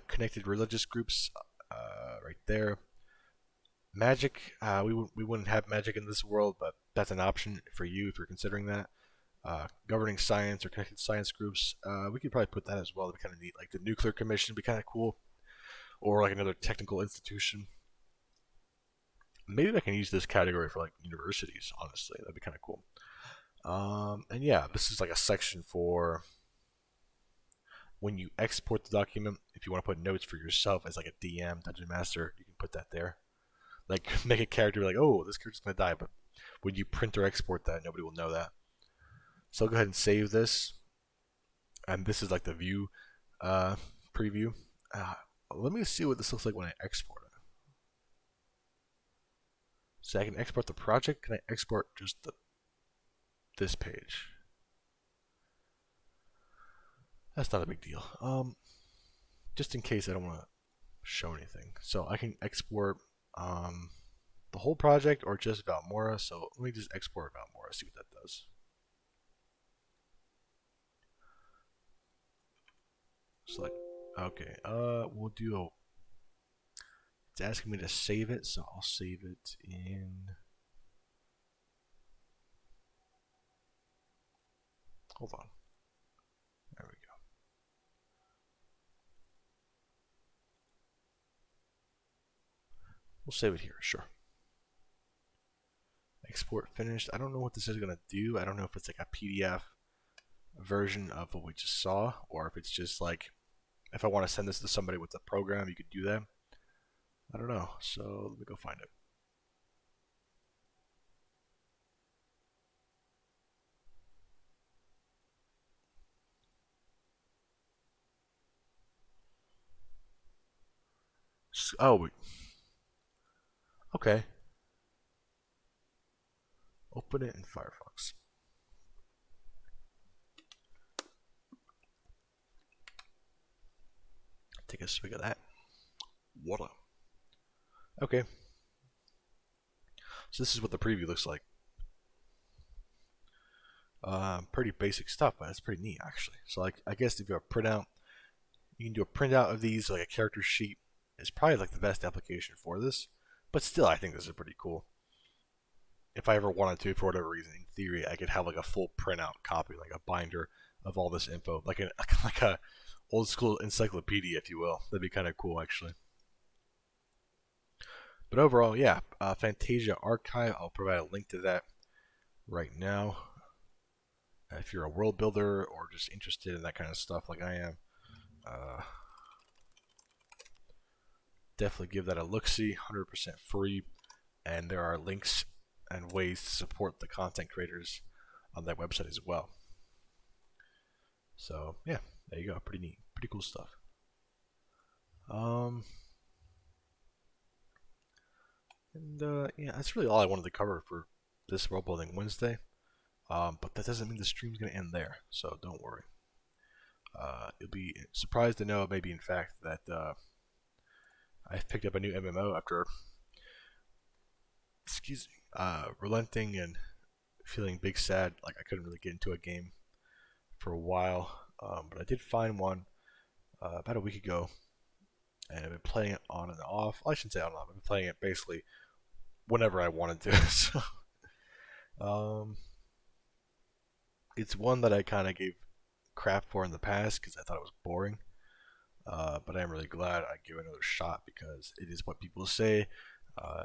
Connected religious groups right there. Magic. We wouldn't have magic in this world, but that's an option for you if you're considering that. Governing science or connected science groups. We could probably put that as well. It'd be kind of neat. Like the Nuclear Commission would be kind of cool. Or like another technical institution. Maybe I can use this category for like universities, honestly. That'd be kind of cool. And yeah, this is like a section for when you export the document. If you want to put notes for yourself as like a DM, Dungeon Master, you can put that there. Like make a character like, oh, this character's gonna die, but when you print or export that, nobody will know that. So I'll go ahead and save this. And this is like the view preview. Let me see what this looks like when I export it. So I can export the project. Can I export just this page? That's not a big deal. Just in case I don't want to show anything. So I can export the whole project or just Valmora. So let me just export Valmora, see what that does. Select. Okay. We'll do. It's asking me to save it, so I'll save it in. Hold on. There we go. We'll save it here, sure. Export finished. I don't know what this is going to do. I don't know if it's like a PDF version of what we just saw, or if it's just like, if I want to send this to somebody with the program, you could do that. I don't know. So let me go find it. Oh, wait. Okay. Open it in Firefox. Take a swig of that. Water. Okay. So this is what the preview looks like. Pretty basic stuff, but it's pretty neat actually. So like, I guess if you have a printout, you can do a printout of these like a character sheet. It's probably like the best application for this, but still, I think this is pretty cool. If I ever wanted to, for whatever reason, in theory, I could have like a full printout copy, like a binder of all this info, like a like a old school encyclopedia, if you will. That'd be kind of cool, actually. But overall, yeah, Fantasia Archive. I'll provide a link to that right now. If you're a world builder or just interested in that kind of stuff, like I am, uh, definitely give that a look. See, 100% free, and there are links and ways to support the content creators on that website as well. So yeah, there you go. Pretty neat, pretty cool stuff. Um, yeah, that's really all I wanted to cover for this World Building Wednesday. But that doesn't mean the stream's gonna end there, so don't worry. You'll be surprised to know, maybe in fact, that I've picked up a new MMO after, excuse me, relenting and feeling big sad. Like I couldn't really get into a game for a while, but I did find one about a week ago, and I've been playing it on and off. Well, I shouldn't say on and off. I've been playing it basically whenever I wanted to. So, um, it's one that I kind of gave crap for in the past because I thought it was boring. But I'm really glad I give it another shot because it is what people say.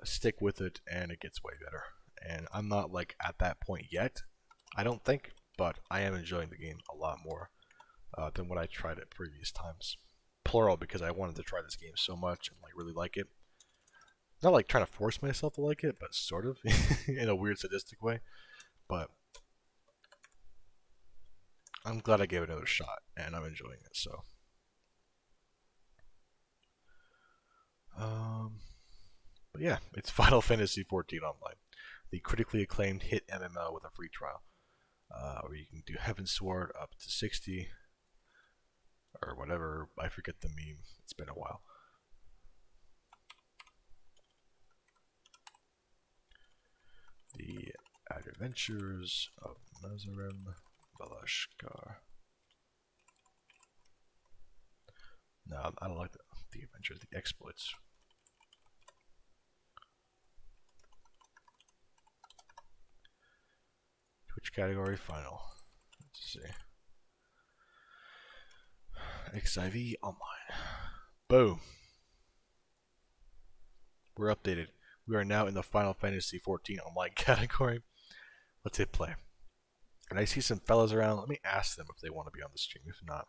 Stick with it, and it gets way better. And I'm not like at that point yet, I don't think, but I am enjoying the game a lot more than what I tried at previous times. Plural, because I wanted to try this game so much and like really like it. Not like trying to force myself to like it, but sort of in a weird sadistic way. But I'm glad I gave it another shot, and I'm enjoying it. So, um, but yeah, it's Final Fantasy XIV Online, the critically acclaimed hit MMO with a free trial, where you can do Heaven Sword up to 60 or whatever. I forget the meme. It's been a while. The Adventures of Mazarym Balashkar. No, I don't like the adventures, the exploits. Which category? Final. Let's see. FFXIV Online. Boom. We're updated. We are now in the Final Fantasy XIV Online category. Let's hit play. And I see some fellas around. Let me ask them if they want to be on the stream. If not,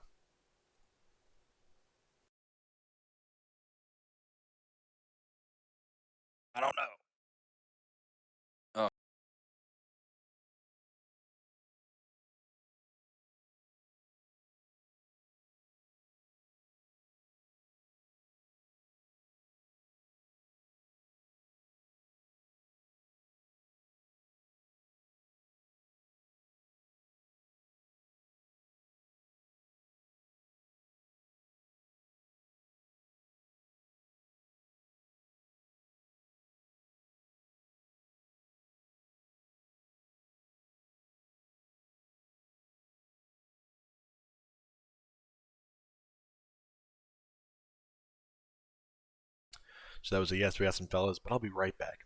I don't know. Oh,
so that was a yes. We got some fellas, but I'll be right back.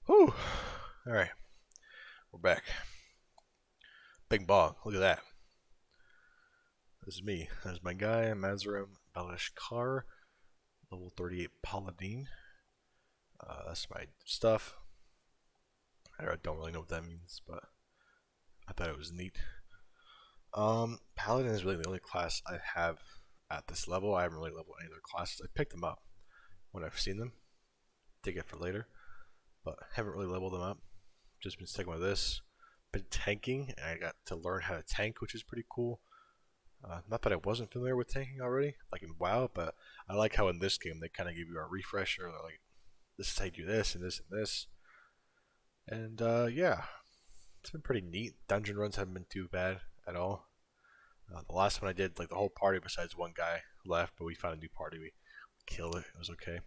Whew. All right, we're back. Big bong. Look at that. This is me. That's my guy, Mazarym Balashkar, level 38 Paladin. That's my stuff. I don't really know what that means, but I thought it was neat. Paladin is really the only class I have at this level. I haven't really leveled any other classes. I picked them up when I've seen them, take it for later, but haven't really leveled them up. Just been sticking with this. Been tanking, and I got to learn how to tank, which is pretty cool. Not that I wasn't familiar with tanking already, like in WoW, but I like how in this game they kind of give you a refresher. They're like, this is how you do this and this and this. And yeah, it's been pretty neat. Dungeon runs haven't been too bad at all. The last one I did, like the whole party besides one guy left, but we found a new party. We killed it. It was okay.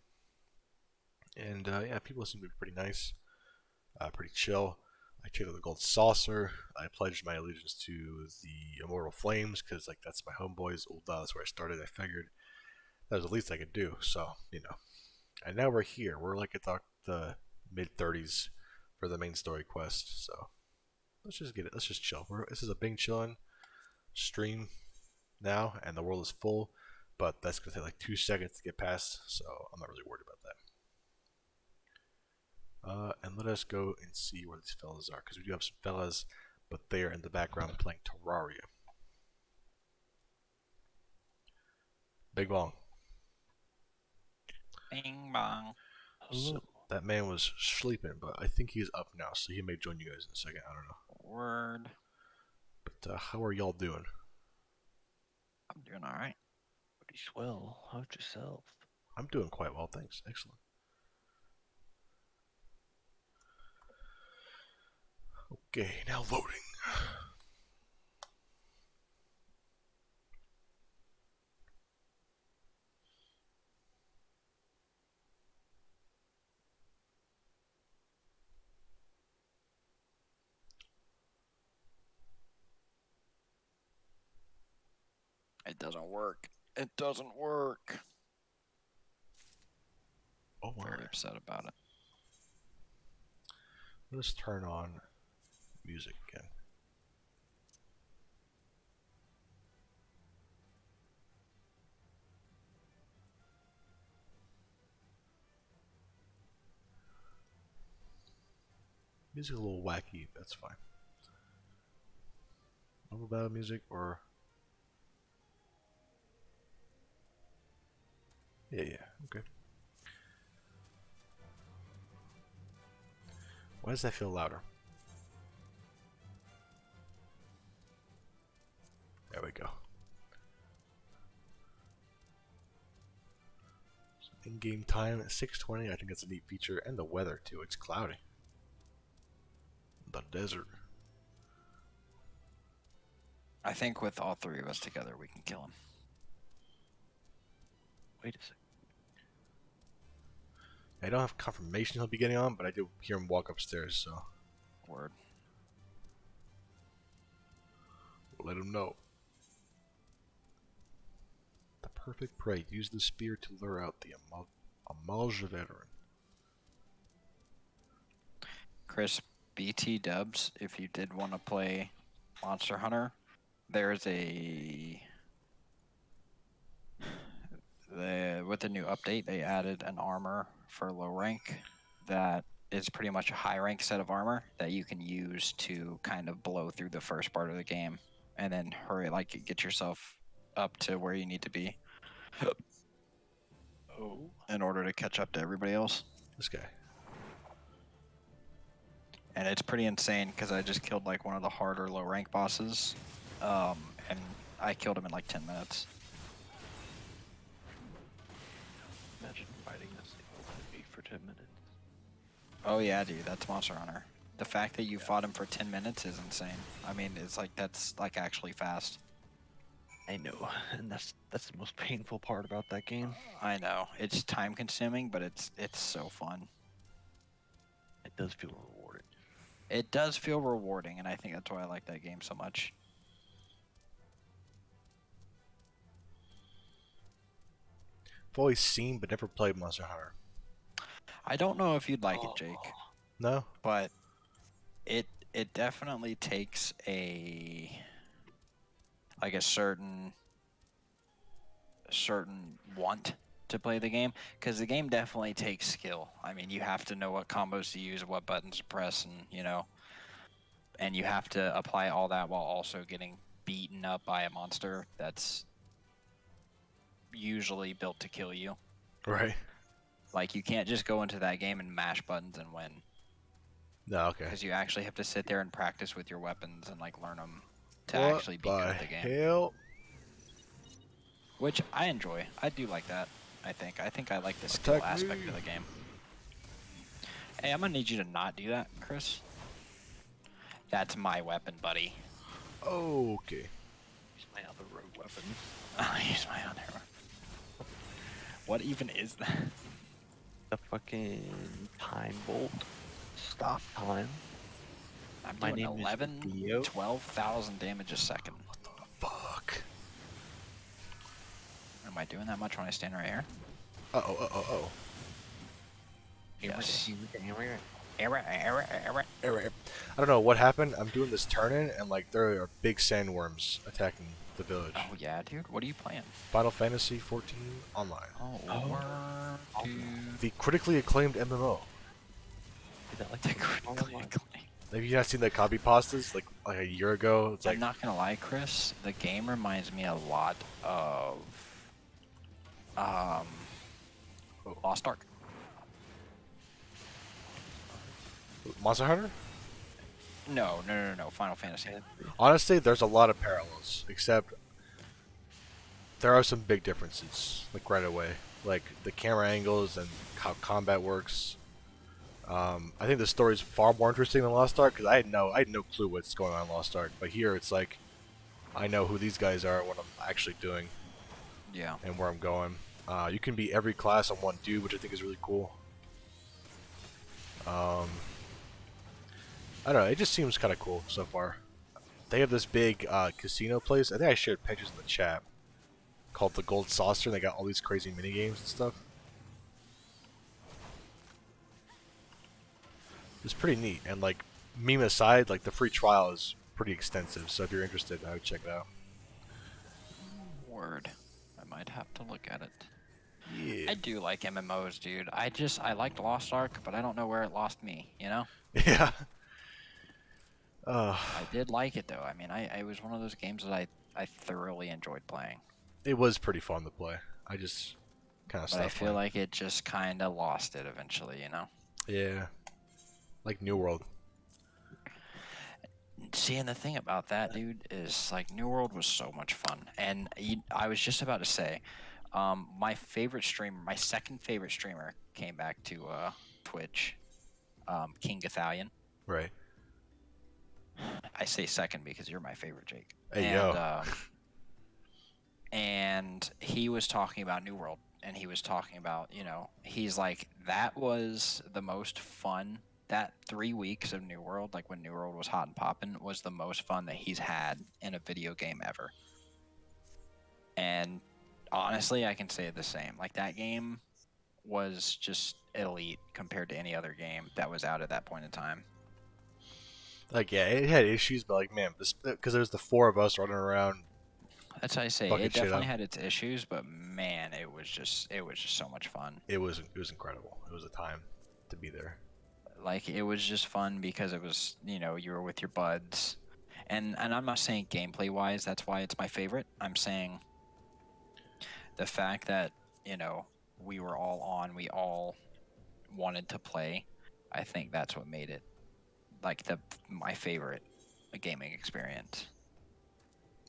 And yeah, people seem to be pretty nice, pretty chill. I traded the gold saucer. I pledged my allegiance to the Immortal Flames because like that's my homeboys. Old that's where I started. I figured that was the least I could do. So and now we're here. We're like at the mid 30s for the main story quest. So let's just get it. Let's just chill. This is a Bing chillin' stream now, and the world is full. But that's gonna take like 2 seconds to get past. So I'm not really worried about that. And let us go and see where these fellas are, because we do have some fellas, but they are in the background playing Terraria. Big Bong.
Bing bong.
So that man was sleeping, but I think he's up now, so he may join you guys in a second. I don't know.
Word.
But how are y'all doing?
I'm doing all right.
Pretty swell. How's yourself?
I'm doing quite well, thanks. Excellent. Okay, now loading.
It doesn't work. It doesn't work.
Oh my.
Very upset about it.
Let's turn on music again. Music a little wacky, that's fine. Normal battle music or yeah, okay. Why does that feel louder? There we go. So in-game time at 6:20. I think that's a neat feature, and the weather too. It's cloudy. The desert.
I think with all three of us together, we can kill him.
Wait a second.
I don't have confirmation he'll be getting on, but I do hear him walk upstairs, so
Word.
we'll let him know. The perfect prey. Use the spear to lure out the Amalja veteran.
Chris, BT dubs, if you did want to play Monster Hunter, there's with the new update, they added an armor for low rank that is pretty much a high rank set of armor that you can use to kind of blow through the first part of the game and then get yourself up to where you need to be in order to catch up to everybody else.
This guy.
And it's pretty insane because I just killed like one of the harder low rank bosses, and I killed him in like 10 minutes.
Imagine fighting this enemy for 10 minutes.
Oh yeah, dude, that's Monster Hunter. The fact that you fought him for 10 minutes is insane. I mean, it's like that's like actually fast.
I know, and that's the most painful part about that game.
I know it's time consuming, but it's so fun.
It does feel rewarding.
It does feel rewarding, and I think that's why I like that game so much.
I've always seen but never played Monster Hunter.
I don't know if you'd like it, Jake.
No.
but it definitely takes a certain want to play the game, because the game definitely takes skill. I mean, you have to know what combos to use, what buttons to press, and you have to apply all that while also getting beaten up by a monster that's usually built to kill you.
Right.
Like, you can't just go into that game and mash buttons and win,
No. Okay.
because you actually have to sit there and practice with your weapons and like learn them to
What
actually be good
the
at the game.
hell?
Which I enjoy. I do like that. I think I like the skill
Attack
aspect
me.
of the game. Hey, I'm gonna need you to not do that, Chris. That's my weapon, buddy.
Okay.
Use my other rogue weapon.
I'll use my other one. What even is that?
The fucking time bolt. Stop time.
I'm
My
doing
name is
11,
Theo.
12,000 damage a second.
Fuck.
Am I doing that much when I stand right here?
Oh.
Yes.
Error. I don't know what happened. I'm doing this turn-in, and like there are big sandworms attacking the village.
Oh yeah, dude. What are you playing?
Final Fantasy 14 Online.
Oh,
The critically acclaimed MMO.
Is that like
the
the
critically
online?
acclaimed.
Have you not seen the copy pastas like a year ago? It's like
I'm not gonna lie, Chris. The game reminds me a lot of Lost Ark.
Monster Hunter.
No. Final Fantasy.
Honestly, there's a lot of parallels, except there are some big differences. Like right away, like the camera angles and how combat works. I think the story is far more interesting than Lost Ark because I had no clue what's going on in Lost Ark. But here it's like I know who these guys are, what I'm actually doing,
Yeah.
and where I'm going. You can be every class on one dude, which I think is really cool. I don't know. It just seems kind of cool so far. They have this big casino place. I think I shared pictures in the chat called the Gold Saucer. And they got all these crazy mini games and stuff. It's pretty neat. And like meme aside, like the free trial is pretty extensive. So if you're interested, I would check it out.
Word. I might have to look at it.
Yeah.
I do like MMOs, dude. I liked Lost Ark, but I don't know where it lost me, you know?
Yeah.
I did like it though. I mean, it was one of those games that I thoroughly enjoyed playing.
It was pretty fun to play. I just kind of
But
stopped
I feel
playing.
like it just kind of lost it eventually, you know?
Yeah. Like New World.
See, and the thing about that, dude, is like New World was so much fun. And I was just about to say, my second favorite streamer came back to Twitch, King Gathalion.
Right.
I say second because you're my favorite, Jake.
Hey,
and,
yo.
And he was talking about New World, and he was talking about, he's like, that was the most fun. That 3 weeks of New World, like when New World was hot and popping, was the most fun that he's had in a video game ever. And honestly, I can say the same. Like, that game was just elite compared to any other game that was out at that point in time.
Like, yeah, it had issues, but like, man, because there's the four of us running around.
That's how I say
Fucking
it
shit
definitely
up.
had its issues, but man, it was just so much fun.
It was incredible. It was a time to be there.
Like, it was just fun because it was, you were with your buds. And I'm not saying gameplay wise that's why it's my favorite. I'm saying the fact that, we were all on, we all wanted to play. I think that's what made it like my favorite gaming experience.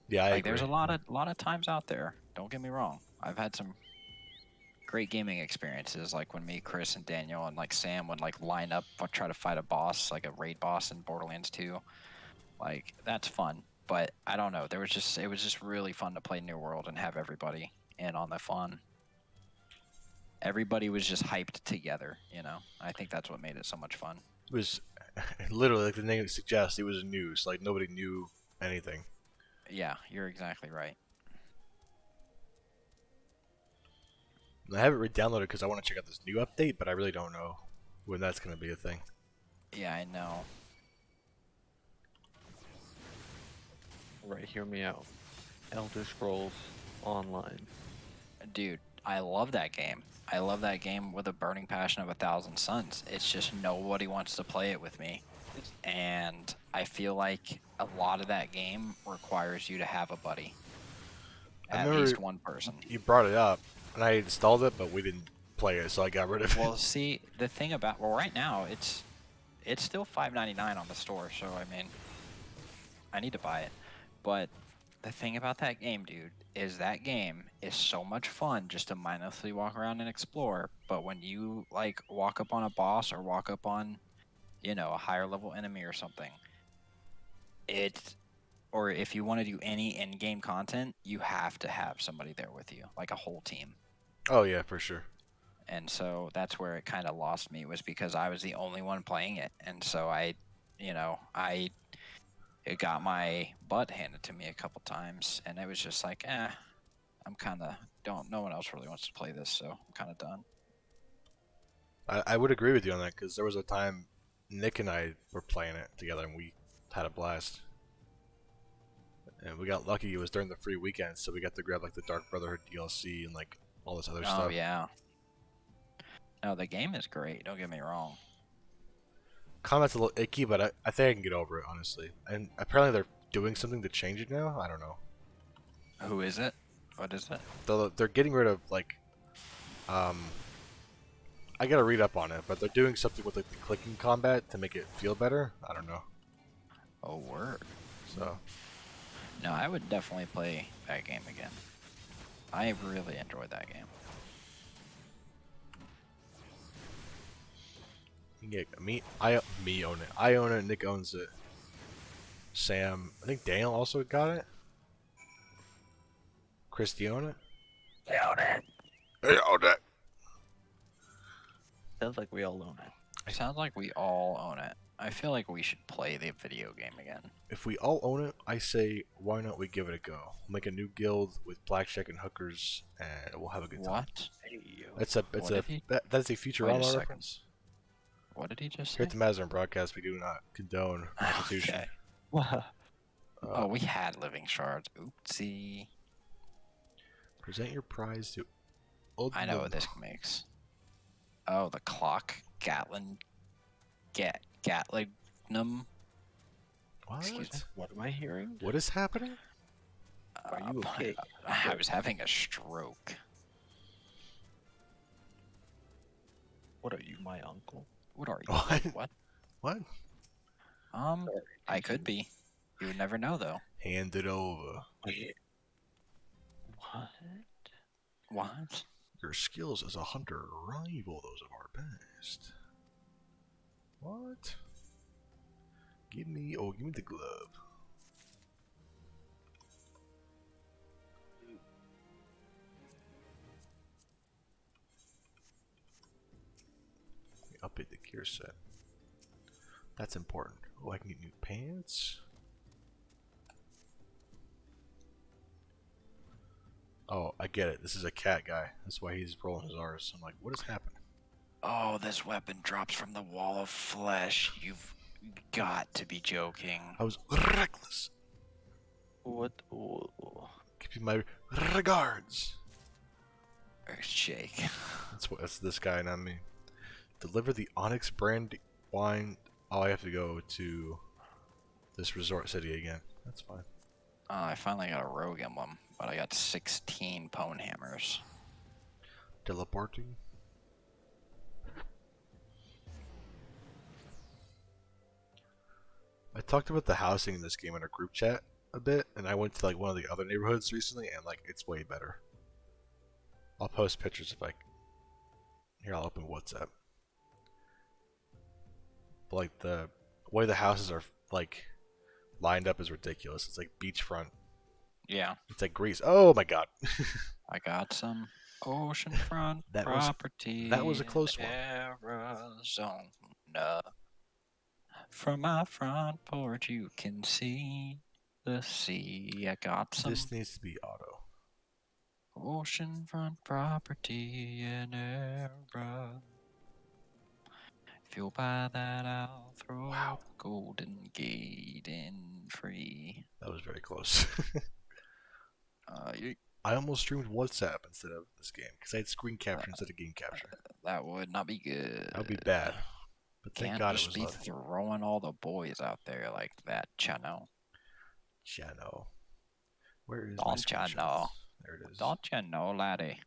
Yeah, I
Like,
agree.
there's a lot of times out there. Don't get me wrong. I've had some great gaming experiences, like when me, Chris, and Daniel and like Sam would like line up try to fight a boss, like a raid boss in Borderlands 2. Like, that's fun. But I don't know. It was just really fun to play New World and have everybody in on the fun. Everybody was just hyped together, I think that's what made it so much fun.
It was literally like the name suggests. It was news. Like nobody knew anything.
Yeah, you're exactly right.
And I have it re-downloaded because I want to check out this new update, but I really don't know when that's going to be a thing.
Yeah, I know.
Right, hear me out. Elder Scrolls Online.
Dude, I love that game. I love that game with a burning passion of 1,000 suns. It's just nobody wants to play it with me. And I feel like a lot of that game requires you to have a buddy.
I
At
remember
least one person.
you brought it up, and I installed it, but we didn't play it, so I got rid of it.
Well, see, the thing about right now it's still $5.99 on the store, so I mean, I need to buy it. But the thing about that game, dude, is that game is so much fun just to mindlessly walk around and explore. But when you like walk up on a boss or walk up on, a higher level enemy or something, it's or if you want to do any in-game content, you have to have somebody there with you, like a whole team.
Oh yeah, for sure.
And so that's where it kind of lost me, was because I was the only one playing it, and so I it got my butt handed to me a couple times, and it was just like, I'm kind of don't. No one else really wants to play this, so I'm kind of done.
I would agree with you on that because there was a time Nick and I were playing it together, and we had a blast. And we got lucky; it was during the free weekend, so we got to grab like the Dark Brotherhood DLC and like all this other
Oh
stuff.
yeah. No, the game is great. Don't get me wrong.
Combat's a little icky, but I think I can get over it honestly. And apparently they're doing something to change it now. I don't know.
Who is it? What is it?
They're getting rid of like, I gotta read up on it, but they're doing something with like the clicking combat to make it feel better. I don't know.
Oh, word.
So
No, I would definitely play that game again. I really enjoyed that game.
yeah, me own it. I own it. Nick owns it. Sam, I think Daniel also got it. Chris, do you own it?
I own it.
I own it.
Sounds like we all own it.
Sounds like we all own it. I feel like we should play the video game again.
If we all own it, I say why not we give it a go? We'll make a new guild with blackjack and hookers, and we'll have a good time.
What?
That's
What did he-
that's a future
Wait a
Futurama
second.
reference.
What did he just
Here
say?
at the Mazarym broadcast, we do not condone prostitution.
Okay.
Wow.
We had living shards. Oopsie.
Present your prize to.
I know what this makes. Oh, the clock. Gatlingnum. Excuse me?
What?
What am I hearing?
What is happening?
Are you okay?
I was having a stroke.
What are you, my uncle?
What are you?
What?
What?
What?
I could be. You would never know, though.
Hand it over.
Wait. What?
What?
Your skills as a hunter rival those of our best. What? Give me the glove. Update the gear set. That's important. Oh, I can get new pants. Oh, I get it. This is a cat guy. That's why he's rolling his R's. I'm like, what is happening?
Oh, this weapon drops from the wall of flesh. You've got to be joking.
I was reckless.
What? Oh.
Give you my regards.
Shake.
That's this guy, not me. Deliver the Onyx brand wine. Oh, I have to go to this resort city again. That's fine.
I finally got a rogue emblem, but I got 16 pwn hammers.
Teleporting. I talked about the housing in this game in our group chat a bit, and I went to like one of the other neighborhoods recently, and like it's way better. I'll post pictures if I. Here, I'll open WhatsApp. But like the way the houses are like lined up is ridiculous. It's like beachfront.
Yeah.
It's like Greece. Oh my god.
I got some oceanfront property.
That was a close one.
Arizona. From my front porch, you can see the sea. I got some
This needs to be auto.
oceanfront property in Arizona. If you'll buy that, I'll throw
Wow.
the golden gate in free.
That was very close.
You,
I almost streamed WhatsApp instead of this game because I had screen capture instead of game capture.
that would not be good.
That would be bad. But thank
Can't
God it
just
was
be
a
throwing all the boys out there like that, Chano.
channel. Where is my
Don't ya
screenshots?
know?
There it is.
Don't you know, laddie?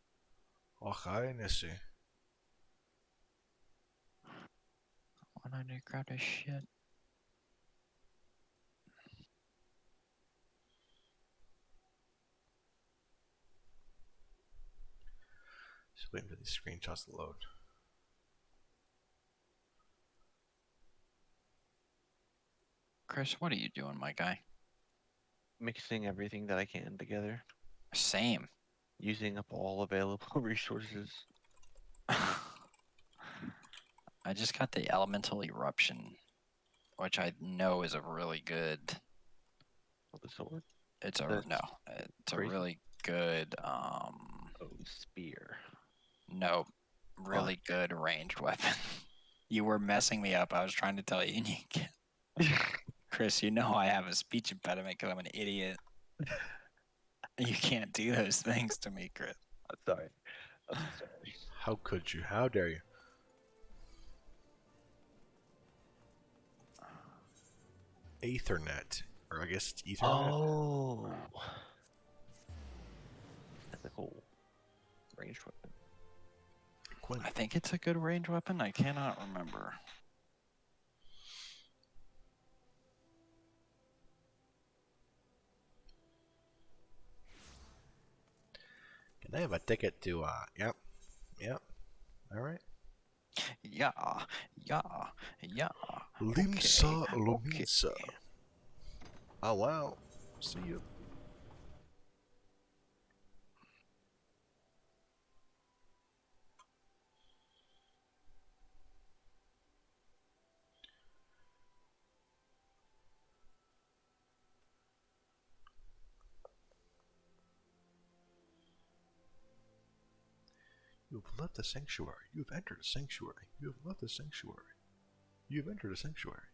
Okay, let's see.
When I need to grab this shit.
Just waiting for these screenshots to load.
Chris, what are you doing, my guy?
Mixing everything that I can together,
Same.
using up all available resources.
I just got the elemental eruption, which I know is a really good.
The sword.
It's a
That's
no. It's a
crazy.
really good.
Oh, spear.
No, really good ranged weapon. You were messing me up. I was trying to tell you, and you can't. Chris, you know I have a speech impediment because I'm an idiot. You can't do those things to me, Chris.
I'm sorry. I'm sorry.
How could you? How dare you? Ethernet. Or I guess it's Ethernet.
Oh. That's a cool ranged weapon.
Equipment.
I think it's a good range weapon. I cannot remember.
Can I have a ticket to, yep. Alright.
Yeah.
Limsa
Okay.
Lominsa. Oh, wow. See you. You have left the sanctuary. You have entered a sanctuary. You have left the sanctuary. You have entered a sanctuary.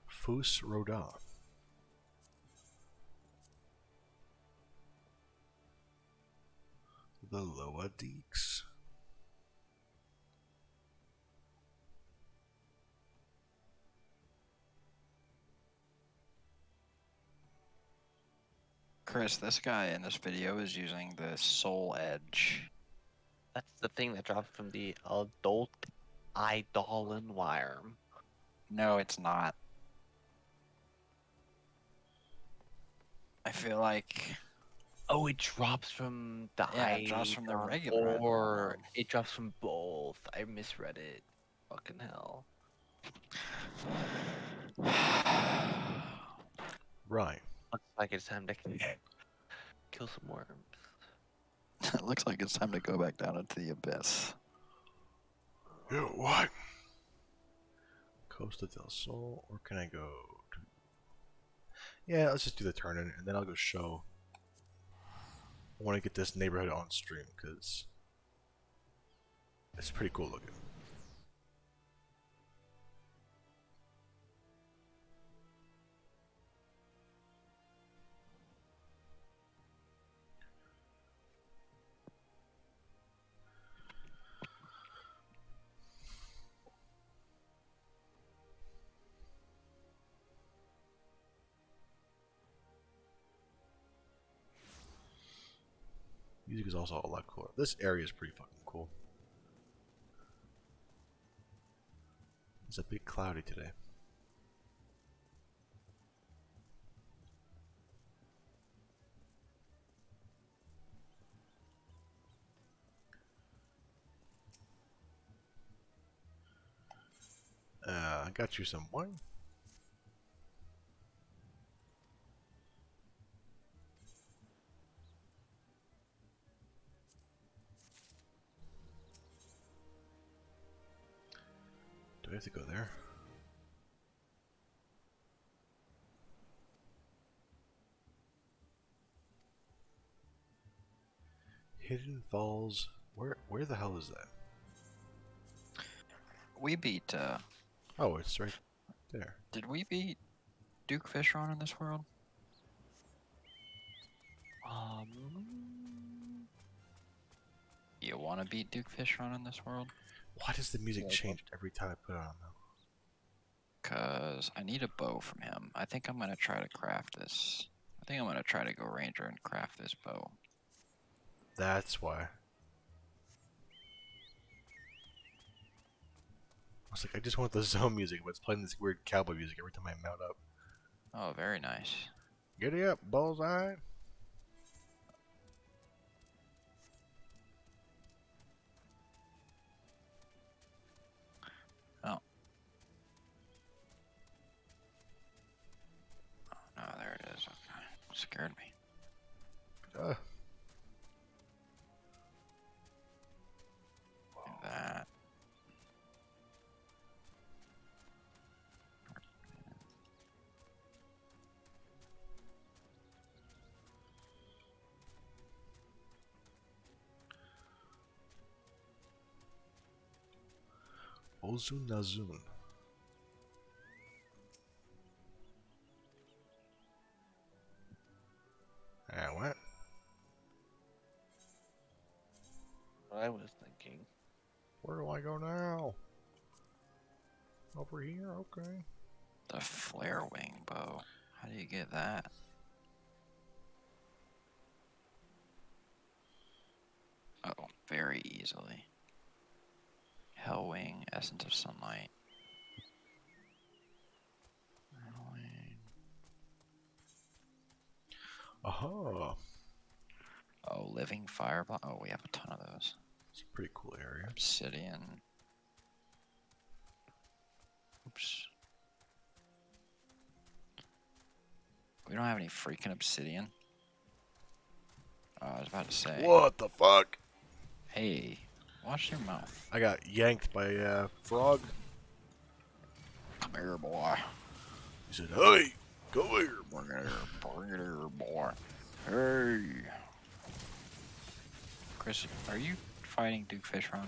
Fus Roda. The Loa Deeks.
Chris, this guy in this video is using the Soul Edge.
That's the thing that dropped from the adult Eidolon Worm.
No, it's not. I feel like
Oh, it drops from the
it drops from the
Eidolon,
regular Eidolon
or
worm.
it drops from both. I misread it. Fucking hell.
Right.
Looks like it's time to kill some worms.
It looks like it's time to go back down into the abyss.
Yeah, what? Costa del Sol, or can I go to... Yeah, let's just do the turn-in, and then I'll go show. I want to get this neighborhood on stream, because it's pretty cool looking. Music is also a lot cooler. This area is pretty fucking cool. It's a bit cloudy today. I got you some wine. Do we have to go there. Hidden Falls. Where the hell is that?
We beat.
Oh, it's right there.
Did we beat Duke Fishron in this world? You want to beat Duke Fishron in this world?
Why does the music change every time I put it on though?
Cause I need a bow from him. I think I'm gonna try to craft this. I think I'm gonna try to go ranger and craft this bow.
That's why. I was like, I just want the zone music, but it's playing this weird cowboy music every time I mount up.
Oh, very nice.
Giddy up, bullseye.
Oh. Oh, there it is. Okay. Scared me.
Uh,
Do that.
Ozun Nazun. And what?
What I was thinking.
Where do I go now? Over here? Okay.
The flare wing bow. How do you get that? Oh, very easily. Hellwing, Essence of Sunlight. Hellwing.
Aha.
Oh, Living Fireball. Oh, we have a ton of those.
It's a pretty cool area.
Obsidian. Oops. We don't have any freaking obsidian. I was about to say.
What the fuck?
Hey, watch your mouth.
I got yanked by a frog.
Come here, boy.
He said, hey, go here.
Bring it here, boy. Hey. Chris, are you fighting Duke Fishron?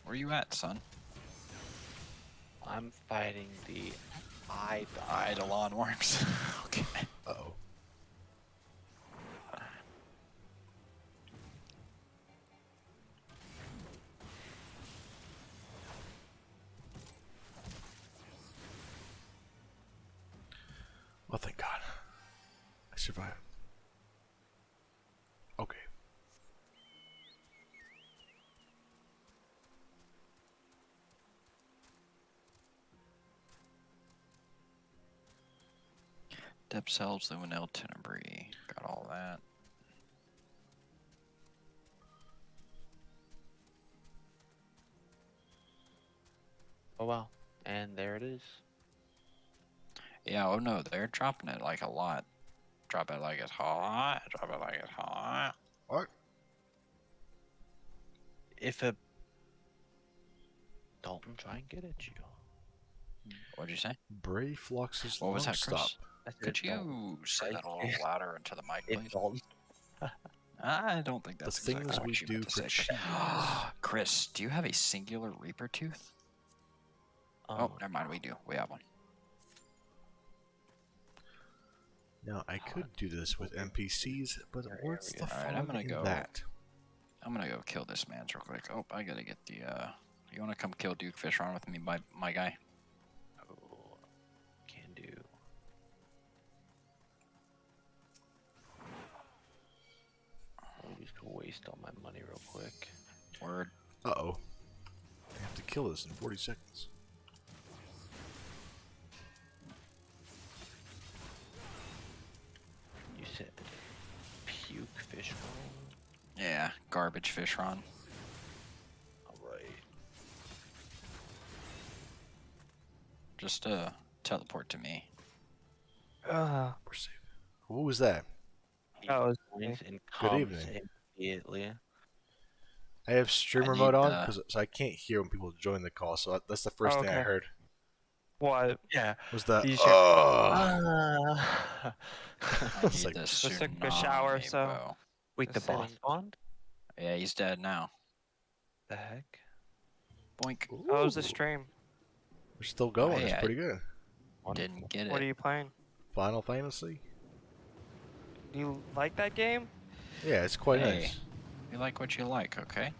Where you at, son?
I'm fighting the
Eidolon worms. Okay.
Uh-oh. Well, thank God. I survived. Okay.
Depth Selves, Luminel, Tenebris. Got all that.
Oh wow. And there it is.
Yeah, oh no, they're dropping it like a lot. Drop it like it's hot. Drop it like it's hot.
What?
If a Dalton try and get at you.
What'd you say?
Bray Flux's
What was
long
that, Chris?
stop.
I said
Could
Dalton.
you say that a little louder into the mic,
If
please?
Dalton.
I don't think that's
The things
exactly
we
what you
do
meant to
for
say,
cheese.
Chris, do you have a singular Reaper tooth? Oh, never mind, we do. We have one.
Now, I could do this with NPCs, but what's the
Alright,
fun
I'm gonna
in
go.
that?
I'm gonna go kill this man's real quick. Oh, I gotta get the, You wanna come kill Duke Fishron with me, my guy?
Oh, can do. I'll just go waste all my money real quick.
Word.
Uh-oh. I have to kill this in 40 seconds.
You said puke fish roll?
Yeah, garbage Fishron.
Alright.
Just, teleport to me.
We're safe. What was that?
Oh,
joins and
Good
comes
evening.
immediately.
I have streamer
need
mode on,
the-
so I can't hear when people join the call. So that's the first
Oh,
thing I
okay.
heard
What?
Yeah.
was the
These
I
It's
need
like,
the
Just took a shower,
tsunami
so-
bow.
Wait, the
Just
boss
sitting.
spawned?
Yeah, he's dead now.
The heck?
Boink.
How was the
ooh,
stream?
we're still going.
hey,
It's
I
pretty good.
Didn't get
What are
it.
you playing?
Final Fantasy.
Do you like that game?
Yeah, it's quite
Hey.
nice.
You like what you like, okay?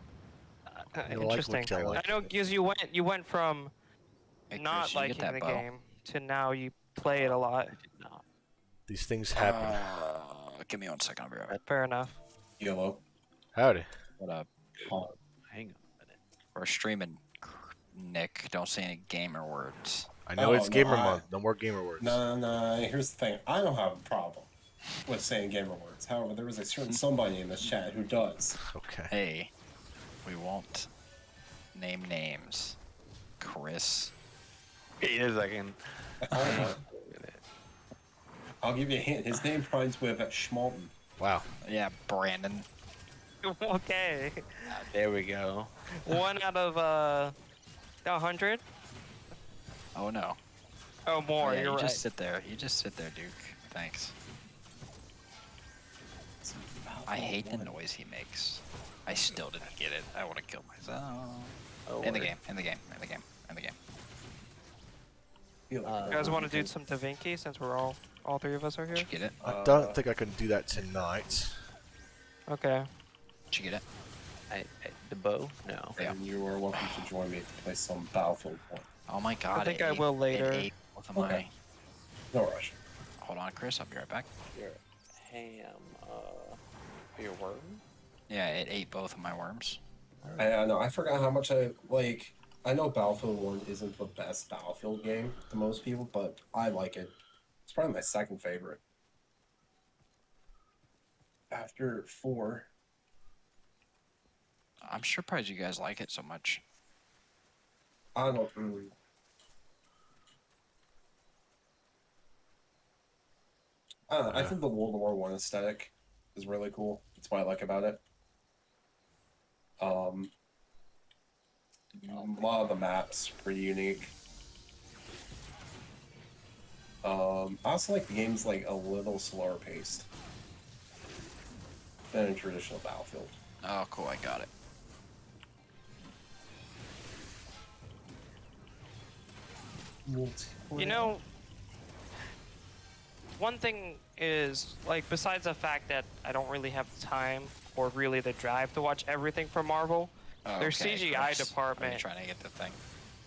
You like
Interesting.
what you like.
I know because you went from
Hey,
not
Chris, you get
liking
that
the
bow?
game to now you play it a lot.
I did not.
These things happen.
Give me 1 second, I'll be right back.
Fair enough.
Yellow.
Howdy.
What up?
Hang on a minute.
We're streaming, Nick. Don't say any gamer words.
I know
Oh,
it's
no,
gamer month. No more gamer words.
No. Here's the thing. I don't have a problem with saying gamer words. However, there is a certain somebody in this chat who does.
Okay.
Hey, we won't name names. Chris.
Wait a second.
I'll give you a hint. His name rhymes with Schmalten.
Wow.
Yeah, Brandon.
Okay.
There we go.
1 out of 100.
Oh no.
Oh, more.
Yeah,
You're
you
right.
just sit there. You just sit there, Duke. Thanks. I hate the noise he makes. I still didn't get it. I want to kill myself.
Oh,
In the
word.
game. In the game. In the game. In the game.
Feel like
You guys want to do some Da Vinci since we're all three of us are
Did
here?
you get it?
I don't think I can do that tonight.
Okay.
Did you get it?
The bow? No.
Yeah.
And you are welcome to join me to play some Battlefield 1.
Oh my god.
think
it
I
ate-
will later.
It ate both of
Okay.
my...
No rush.
Hold on, Chris. I'll be right back.
Your ham, your worm?
Yeah, it ate both of my worms.
I know. I forgot how much I like. I know Battlefield 1 isn't the best Battlefield game to most people, but I like it. It's probably my second favorite. After 4.
I'm surprised you guys like it so much.
I don't. I don't know. I think the World War One aesthetic is really cool. That's what I like about it. A lot of the maps pretty unique. I also like the game's like a little slower paced than a traditional Battlefield.
Oh, cool. I got it.
You know, one thing is, like, besides the fact that I don't really have the time or really the drive to watch everything from Marvel, their
Okay,
CGI
Chris. Are you
department
trying to get the thing?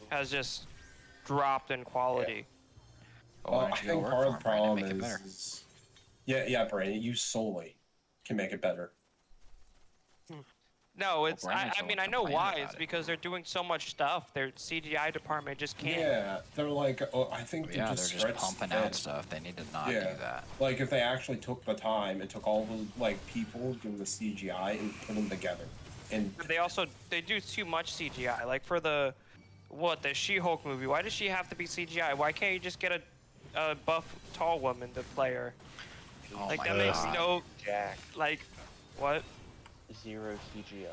has just dropped in quality.
Oh, why
I
don't you go
think
work
part
for
of the
him, Brandon?
problem
Make it better.
is, yeah, Brandon, you solely can make it better.
No, it's.
Brandon's
I
the
mean,
one
I know
complaining
why.
about
It's
it.
because they're doing so much stuff. Their CGI department just can't.
Yeah, they're like, I think
Oh,
they're
yeah,
just
they're just
stretched
pumping
thin.
out stuff. They need to not
Yeah.
do that.
Like if they actually took the time and took all the like people doing the CGI and put them together, and
But they do too much CGI. Like for the She-Hulk movie. Why does she have to be CGI? Why can't you just get a buff tall woman to play her?
Oh
Like
my
that makes
god.
no
Jack.
like what?
0 CGI.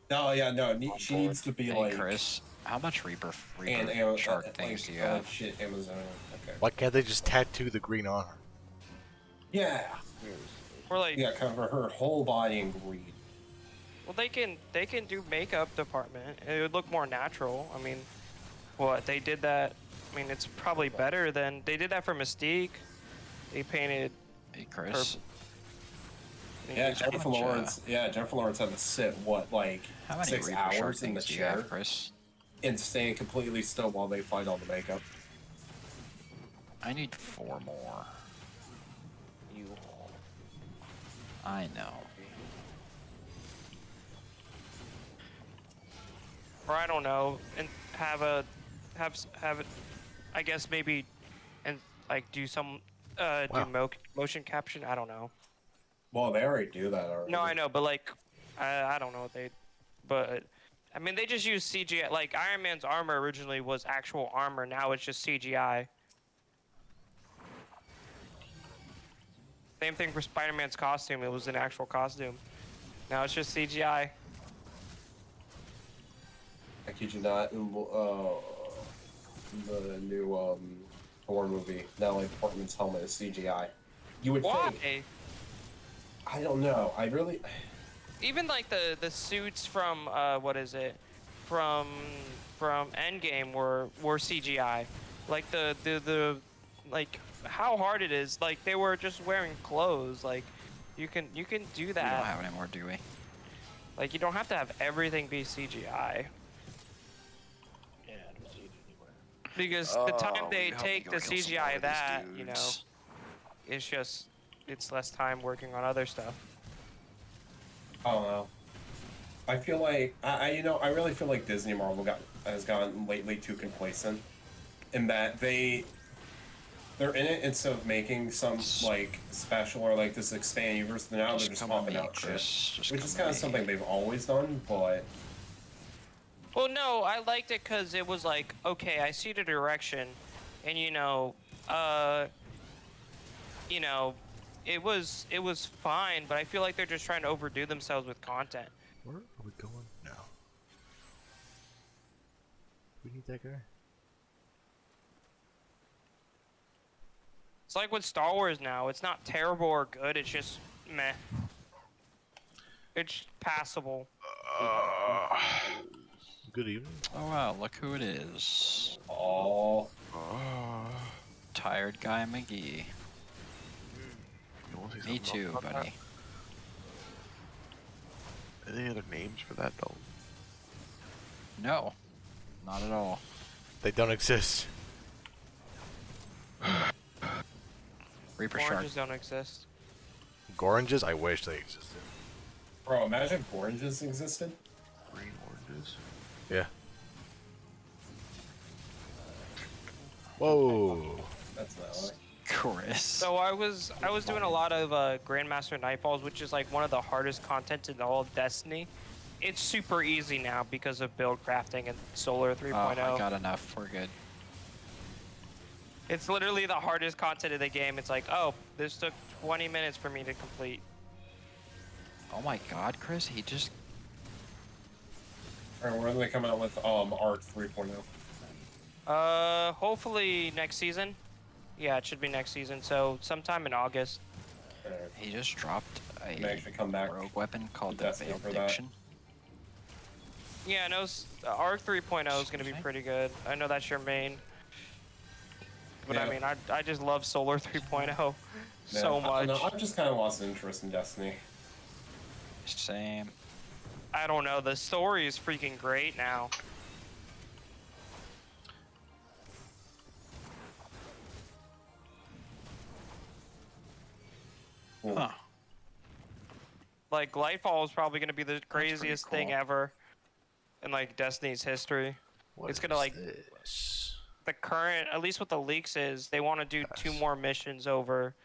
no, yeah, no, she
board.
needs to be
Hey,
like
Chris, how much Reaper
and
shark
like,
things do you have?
shit, Amazon. Okay.
Why can't they just tattoo the green on her?
Yeah,
Or like,
yeah, cover her whole body in green.
well, they can do makeup department. It would look more natural. I mean, what they did that. I mean, it's probably better than they did that for Mystique. They painted.
Hey, Chris,
Yeah,
used-
Jennifer
much,
Lawrence. Yeah, Jennifer Lawrence had to sit like
how many
6
Reaper shark
hours in the
things do you have,
chair
Chris?
and staying completely still while they applied all the makeup.
I need 4 more.
You.
I know.
Or I don't know, and have it. I guess maybe, and like do some
Wow.
do motion caption. I don't know.
Well, they already do that already.
No, I know, but like, I don't know what they, but I mean they just use CGI. Like Iron Man's armor originally was actual armor. Now it's just CGI. Same thing for Spider-Man's costume. It was an actual costume. Now it's just CGI.
I kid you not. The new horror movie, Natalie Portman's helmet is CGI. You would
Why?
think. I don't know. I really.
Even like the suits from what is it? From Endgame were CGI. Like the like how hard it is. Like they were just wearing clothes. Like you can do
We don't
that.
have any more, do we?
Like you don't have to have everything be CGI.
Yeah, I don't see it anywhere.
Because the time
Oh,
they
help me
take
go
to
kill some more
CGI
of these
that, you know,
dudes.
it's less time working on other stuff.
I don't know. I feel like I really feel like Disney Marvel has gotten lately too complacent, in that they're in it instead of making some like special or like this expanded universe. Now they're just
come at
popping
me,
out
Chris.
shit,
Just
which
come
is
at
kind of
me.
something they've always done. But
Well, no, I liked it because it was like, okay, I see the direction, and you know, it was fine, but I feel like they're just trying to overdo themselves with content.
Where are we going now? We need that guy.
It's like with Star Wars now. It's not terrible or good. It's just meh. It's passable.
Good evening.
Oh wow, look who it is.
oh,
Tired guy McGee.
You wanna say
Me
something
too,
about that?
buddy.
Any other names for that though?
No, not at all.
They don't exist.
Reaper Shark.
Oranges don't exist.
Goranges? I wish they existed.
bro, imagine if oranges existed.
Green oranges.
Yeah. Whoa.
That's not like.
Chris.
So I was doing a lot of Grandmaster Nightfalls, which is like one of the hardest contents in all of Destiny. It's super easy now because of build crafting and Solar 3.0.
Oh, I got enough. We're good.
It's literally the hardest content of the game. It's like, oh, this took 20 minutes for me to complete.
Oh my god, Chris, he just...
Alright, when are they coming out with Arc 3.0?
Hopefully next season. Yeah, it should be next season. So sometime in August.
He just dropped
May
a
actually come back.
rogue weapon called the
Destiny
Veiled
for that.
Diction.
Yeah, I know Arc 3.0 is gonna be pretty good. I know that's your main. But I
Yeah.
mean, I just love Solar 3.0 so
Yeah, I don't
much.
know, I've just kind of lost interest in Destiny.
Same.
I don't know. The story is freaking great now.
Huh.
Like Lightfall is probably gonna be the
pretty
craziest thing
cool.
ever in like Destiny's history.
What
It's gonna,
is
like-
this?
The current, at least what the leaks is, they want to do 2
Yes.
more missions over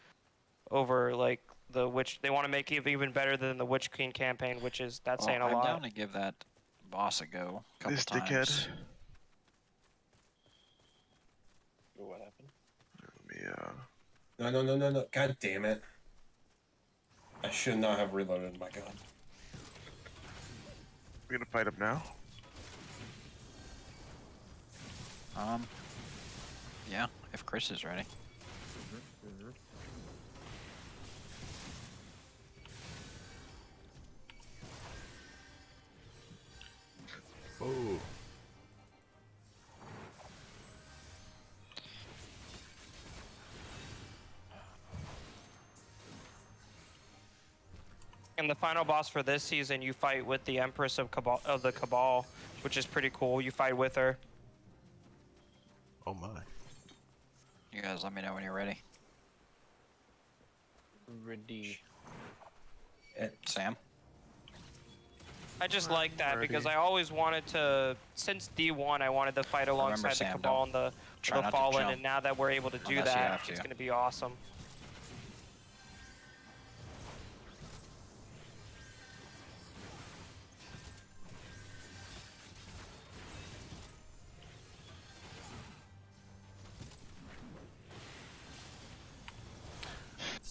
like the Witch. They want to make it even better than the Witch Queen campaign, which is that's saying a
I'm
lot.
down to give that boss a go a couple
This
times.
dickhead.
What happened?
Let me
No. God damn it. I should not have reloaded my gun.
we're gonna fight him now.
Yeah, if Chris is ready.
Oh.
And the final boss for this season, you fight with the Empress of the Cabal, which is pretty cool. You fight with her.
Oh my.
You guys let me know when you're ready.
Ready.
Sam?
I just like that
ready.
because I always wanted to, since D1, I wanted to fight alongside the
Sam,
Cabal and
try
the
not to
Fallen,
jump
and now that we're able to do
unless you
that,
have to.
it's going to be awesome.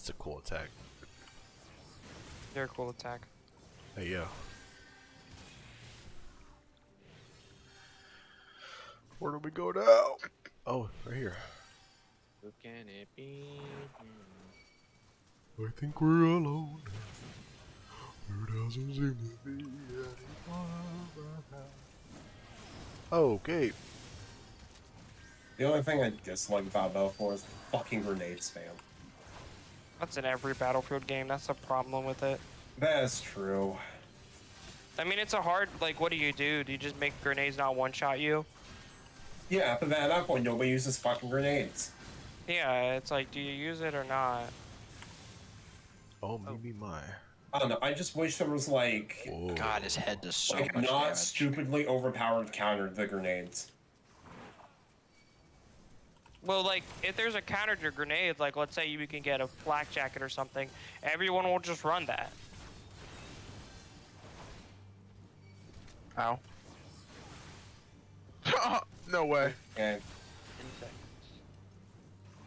It's a cool attack.
They're a cool attack.
Hey, yeah. Where do we go now? Oh, right here.
Who can it be?
I think we're alone. There doesn't seem to be anyone. Okay.
The only thing I dislike about Belfort is fucking grenade spam.
That's in every Battlefield game. That's the problem with it.
That is true.
I mean, it's a hard, like, what do? Do you just make grenades not one-shot you?
Yeah, but at that point, nobody uses fucking grenades.
Yeah, it's like, do you use it or not?
Oh, maybe my.
I don't know. I just wish there was like,
Whoa.
God, his head does so
like
much
not
damage.
stupidly overpowered counter to the grenades.
Well, like, if there's a counter to grenades, like, let's say you can get a flak jacket or something, everyone will just run that.
Ow. No way.
And
Insects.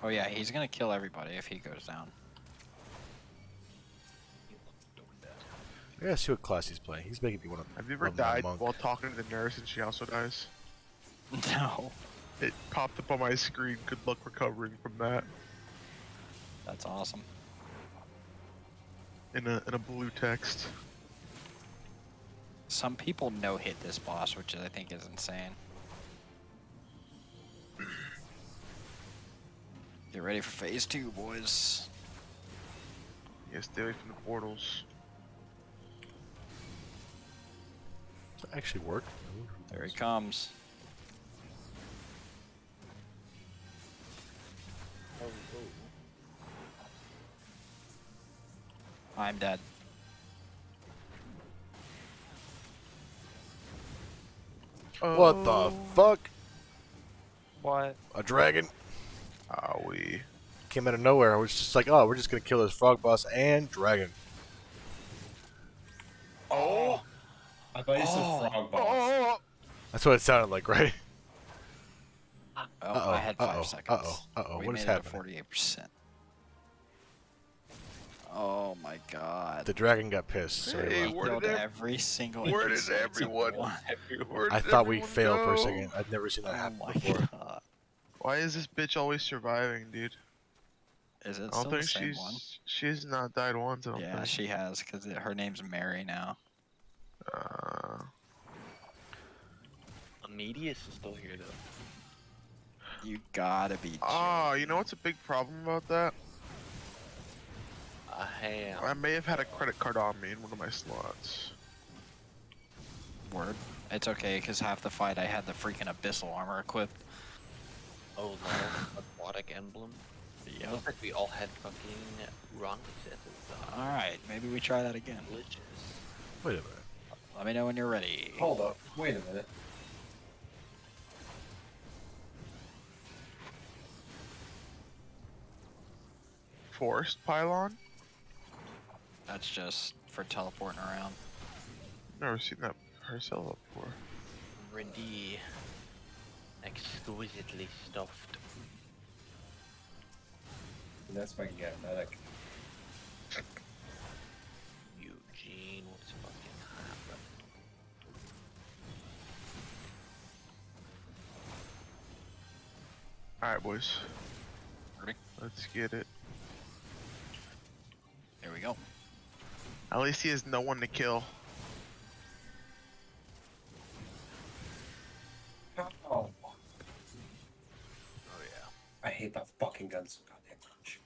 Oh yeah, he's gonna kill everybody if he goes down.
I gotta see what class he's playing. He's making me want to.
Have you ever died while talking to the nurse and she also dies?
No.
It popped up on my screen. Good luck recovering from that.
That's awesome.
In a blue text.
Some people no-hit this boss, which I think is insane. Get ready for phase 2, boys.
Yeah, stay away from the portals.
Does that actually work?
There he comes. I'm dead.
What the fuck?
What?
A dragon
Owie.
came out of nowhere. I was just like, oh, we're just gonna kill this frog boss and dragon.
Oh!
I thought you said frog boss.
Oh!
That's what it sounded like, right?
Oh,
Uh-oh,
I had 5
uh-oh,
seconds.
uh-oh,
We
what is
made it
happening?
at 48%. Oh my god.
The dragon got pissed. So he
Hey,
left.
where
Killed
did
every single
where did
NPC except
everyone-
one.
Where
I
did
thought we
everyone
failed for a
go?
second. I've never seen that
Oh
happen
my
before.
god.
Why is this bitch always surviving, dude?
Is it
I don't
still the
think
same one?
she's not died once. I don't
Yeah,
think.
she has, because her name's Mary now.
Medius is still here though.
You gotta be
Ah,
joking.
you know what's a big problem about that?
Hey,
I may have had a credit card on me in one of my slots.
Word. It's okay, because half the fight I had the freaking abyssal armor equipped.
oh no, aquatic emblem.
Yep.
Looks like we all had fucking wrong successes.
Alright, maybe we try that again.
Delicious.
Wait a minute.
Let me know when you're ready.
Hold up. Wait a minute.
Forest pylon?
That's just for teleporting around.
Never seen that herself before.
Ready. Exquisitely stuffed.
That's if I can get a medic.
Eugene, what's fucking happening?
Alright, boys.
Ready?
Let's get it.
Here we go.
At least he has no one to kill.
Oh,
Oh yeah.
I hate that fucking gun so goddamn much.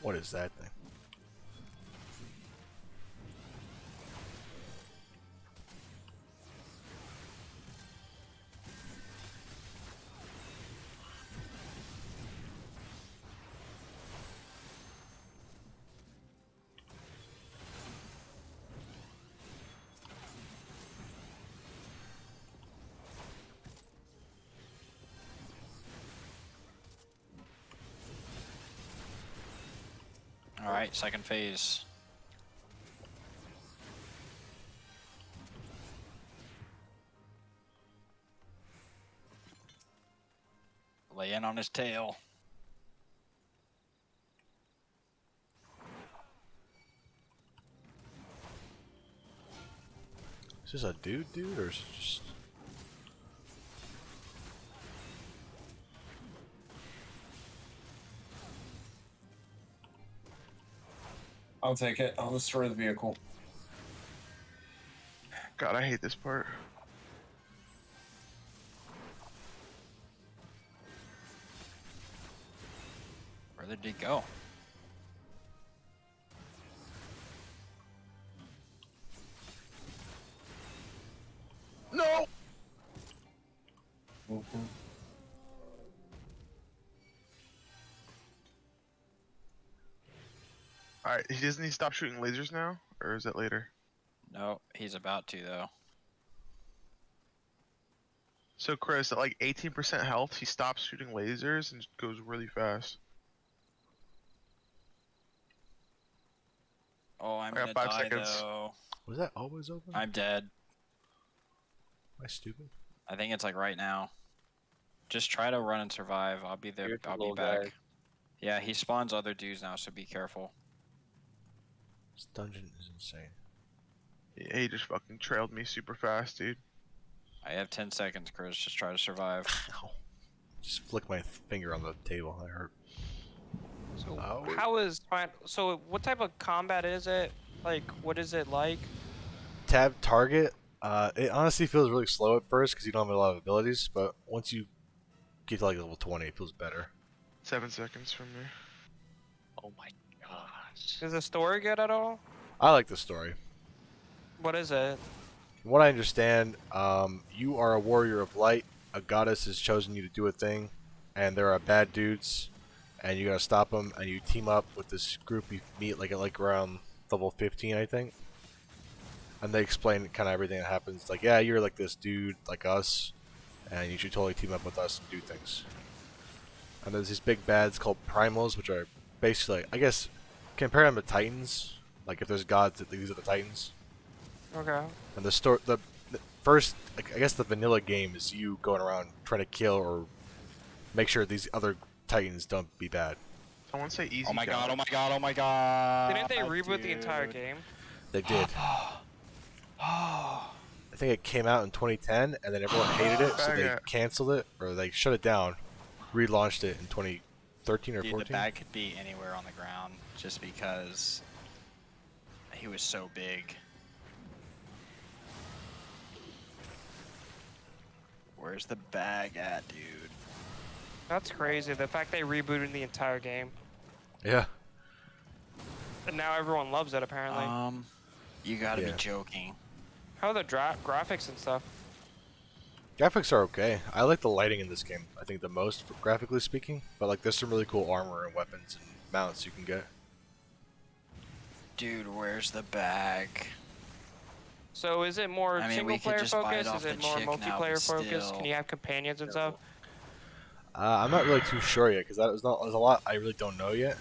What is that thing?
Alright, second phase. Lay in on his tail.
Is this a dude, or is it just?
I'll take it. I'll destroy the vehicle.
God, I hate this part.
Where did he go?
No!
Mhm.
Alright, doesn't he stop shooting lasers now? Or is that later?
No, he's about to though.
So Chris, at like 18% health, he stops shooting lasers and goes really fast.
Oh, I'm
I got
gonna
5
die
seconds.
though.
Was that always open?
I'm dead.
Am I stupid?
I think it's like right now. Just try to run and survive. I'll be there.
Here's the
I'll be
little
back.
guy.
Yeah, he spawns other dudes now, so be careful.
This dungeon is insane.
Yeah, he just fucking trailed me super fast, dude.
I have 10 seconds, Chris. Just try to survive.
Ow. Just flick my finger on the table. That hurt.
So
Oh.
how is so what type of combat is it? Like what is it like?
Tab target. It honestly feels really slow at first because you don't have a lot of abilities, but once you get to like level 20, it feels better.
7 seconds from me.
Oh my gosh.
Is the story good at all?
I like the story.
What is it?
From what I understand, you are a warrior of light. A goddess has chosen you to do a thing, and there are bad dudes, and you gotta stop them. And you team up with this group you meet like around level 15, I think. And they explain kind of everything that happens. Like, yeah, you're like this dude, like us, and you should totally team up with us and do things. And there's these big bads called primals, which are basically, I guess, compare them to titans. Like if there's gods, these are the titans.
Okay.
And the first, like, I guess the vanilla game is you going around trying to kill or make sure these other titans don't be bad.
Someone say easy.
Oh my god,
chat.
oh my god, oh my god.
Didn't they reboot the entire
dude.
game?
They did. I think it came out in 2010, and then everyone hated it, so they
Faggot.
canceled it, or they shut it down, relaunched it in 2013 or
Dude,
14.
the bag could be anywhere on the ground just because he was so big. Where's the bag at, dude?
That's crazy. The fact they rebooted the entire game.
Yeah.
And now everyone loves it apparently.
You gotta
Yeah.
be joking.
How are the graphics and stuff?
Graphics are okay. I like the lighting in this game, I think, the most, graphically speaking. But like, there's some really cool armor and weapons and mounts you can get.
Dude, where's the bag?
So is it more
I mean, we
single
could
player
just buy it
focused?
off
Is it
the
more
chick now,
multiplayer
but
focused?
still.
Can you have companions and stuff?
I'm not really too sure yet, because there's a lot I really don't know yet.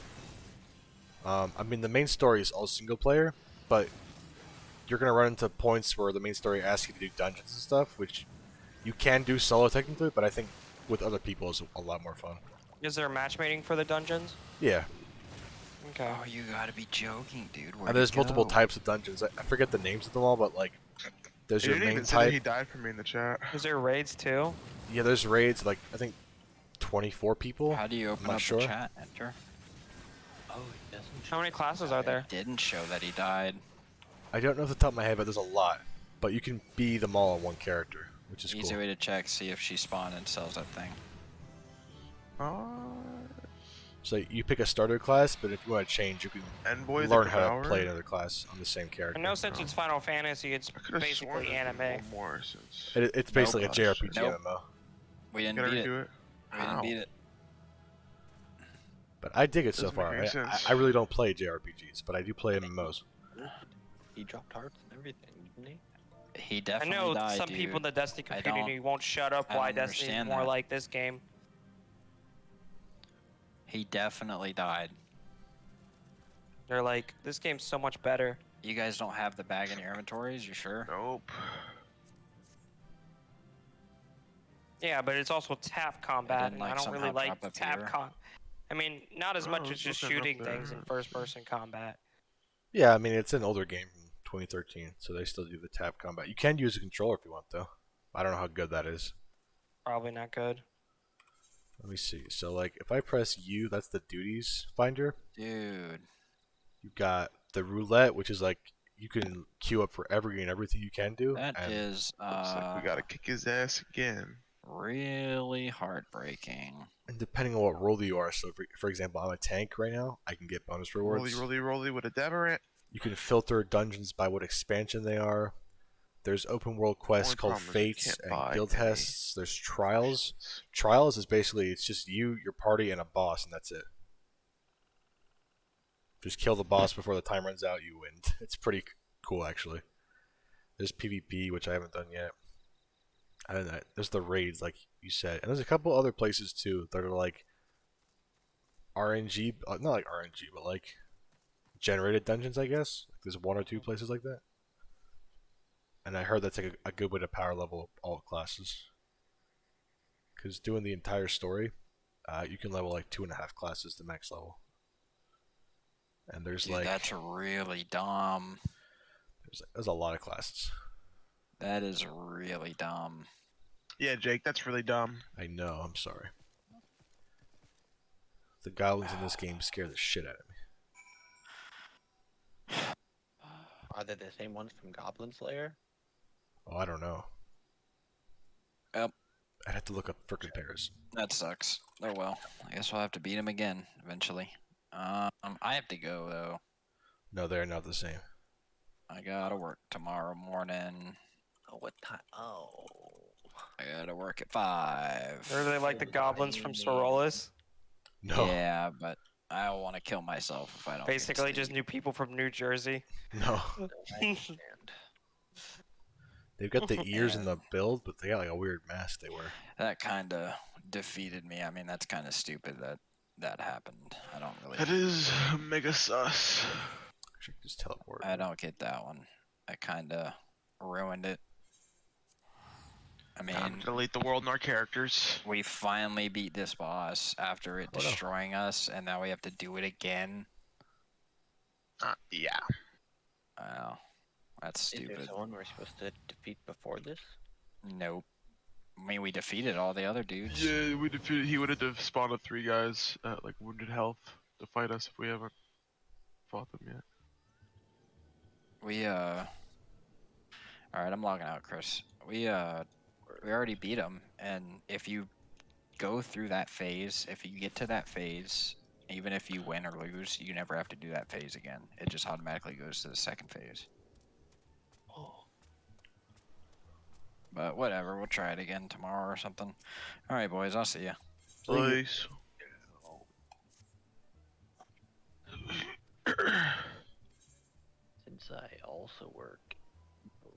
I mean, the main story is all single player, but you're going to run into points where the main story asks you to do dungeons and stuff, which you can do solo technically, but I think with other people is a lot more fun.
Is there matchmaking for the dungeons?
Yeah,
Okay.
Oh, you gotta be joking, dude. Where'd
and there's
he
multiple
go?
types of dungeons. I forget the names of them all, but like, there's
He
your
didn't
main
even say that
type.
he died for me in the chat.
Is there raids too?
Yeah, there's raids, like, I think 24 people.
How do you open
not
up
sure.
the chat? Enter.
Oh, he doesn't.
How many classes are there?
It didn't show that he died.
I don't know off the top of my head, but there's a lot. But you can be them all on one character, which is
Easy
cool.
way to check, see if she spawned and sells that thing.
So you pick a starter class, but if you want to change, you can
Envoy
learn
the
how to
Devourer?
play another class on the same character.
I know since it's Final Fantasy, it's
I could have sworn
basically
there's been
anime.
one more since.
It's basically
Nope.
a JRPG
Nope.
MMO.
We
You
didn't
gotta
beat it.
redo it.
We didn't
How?
beat it.
But I dig it so
Doesn't make
far.
any sense.
I really don't play JRPGs, but I do play MMOs.
He dropped hearts and everything, didn't he?
He
I
definitely
know
died,
some
dude.
people in the Destiny
I
community
don't-
won't shut up
I
why
don't
Destiny is
understand
more
that.
like this game.
He definitely died.
They're like, this game's so much better.
You guys don't have the bag in your inventories, you sure?
Nope.
Yeah, but it's also tap combat,
didn't,
and I
like,
don't really
somehow
like
drop up
tap
here?
con. I mean, not as
Oh,
much
I
as
was
just
looking up
shooting
there.
things in first-person combat.
Yeah, I mean it's an older game from 2013, so they still do the tap combat. You can use a controller if you want, though. I don't know how good that is.
Probably not good.
Let me see. So like, if I press U, that's the duties finder.
Dude.
You've got the roulette, which is like you can queue up for every and everything you can do.
That
and
is
Looks like we gotta kick his ass again.
really heartbreaking.
And depending on what role you are, so for example, I'm a tank right now, I can get bonus rewards.
Rolly with a Deborah.
You can filter dungeons by what expansion they are. There's open world quests
Only
called
problem is we
Fates
can't
and
buy
Guild
any
Tests. There's Trials.
options.
Trials is basically, it's just you, your party, and a boss, and that's it. Just kill the boss before the time runs out, you win. It's pretty cool, actually. There's PvP, which I haven't done yet. I don't know. There's the raids, like you said. And there's a couple other places, too, that are like RNG. Not like RNG, but like generated dungeons, I guess. There's one or two places like that. And I heard that's like a good way to power level up all classes. Because doing the entire story, you can level like 2.5 classes to max level. And there's
Dude,
like
that's really dumb.
there's a lot of classes.
That is really dumb.
Yeah, Jake, that's really dumb.
I know. I'm sorry. The goblins in this game scare the shit out of me.
Are they the same ones from Goblin Slayer?
Oh, I don't know.
Yep.
I'd have to look up for comparison.
That sucks. Oh well. I guess we'll have to beat him again eventually. I have to go though.
No, they're not the same.
I gotta work tomorrow morning.
Oh, what time? Oh.
I gotta work at 5.
Or are they like the goblins from Sorolis?
No.
Yeah, but I want to kill myself if I don't. get
Basically, just
sleep.
new people from New Jersey.
No.
I understand.
They've got the ears in the build, but they got like a weird mask they wear.
That kind of defeated me. I mean, that's kind of stupid that happened. I don't really.
That is mega sus.
I should just teleport.
I don't get that one. I kind of ruined it. I mean,
Time to delete the world and our characters.
we finally beat this boss after it
Oh, no.
destroying us, and now we have to do it again.
Yeah.
Wow, that's
Is there
stupid.
someone we're supposed to defeat before this?
Nope. I mean, we defeated all the other dudes.
Yeah, we defeated. He would have spawned 3 guys at like wounded health to fight us if we haven't fought them yet.
We All right, I'm logging out, Chris. We already beat him, and if you go through that phase, if you get to that phase, even if you win or lose, you never have to do that phase again. It just automatically goes to the second phase.
Oh.
But whatever, we'll try it again tomorrow or something. All right, boys, I'll see ya.
Nice.
Since I also work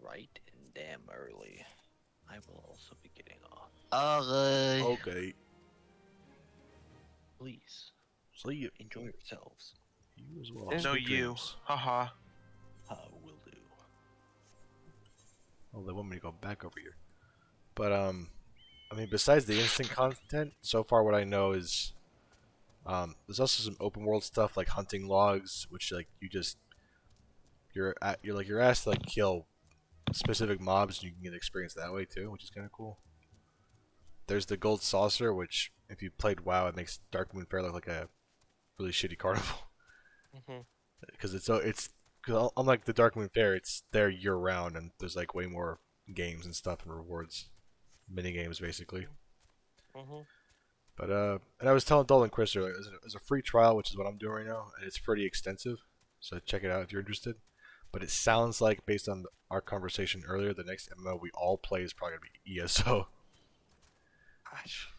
bright and damn early, I will also be getting off.
Okay.
Please
See you.
enjoy yourselves.
You as well.
No,
No,
Sweet
you.
dreams.
Haha.
Will do.
Oh, they want me to go back over here. But I mean, besides the instant content, so far what I know is, there's also some open world stuff like hunting logs, which like you're asked to like kill specific mobs, and you can get experience that way too, which is kind of cool. There's the gold saucer, which if you played WoW, it makes Darkmoon Faire look like a really shitty carnival. Because cause unlike the Darkmoon Faire, it's there year round, and there's like way more games and stuff and rewards, mini games basically. But and I was telling Dolan and Chris earlier, there's a free trial, which is what I'm doing right now, and it's pretty extensive. So check it out if you're interested. But it sounds like, based on our conversation earlier, the next MMO we all play is probably gonna be ESO.
Gosh.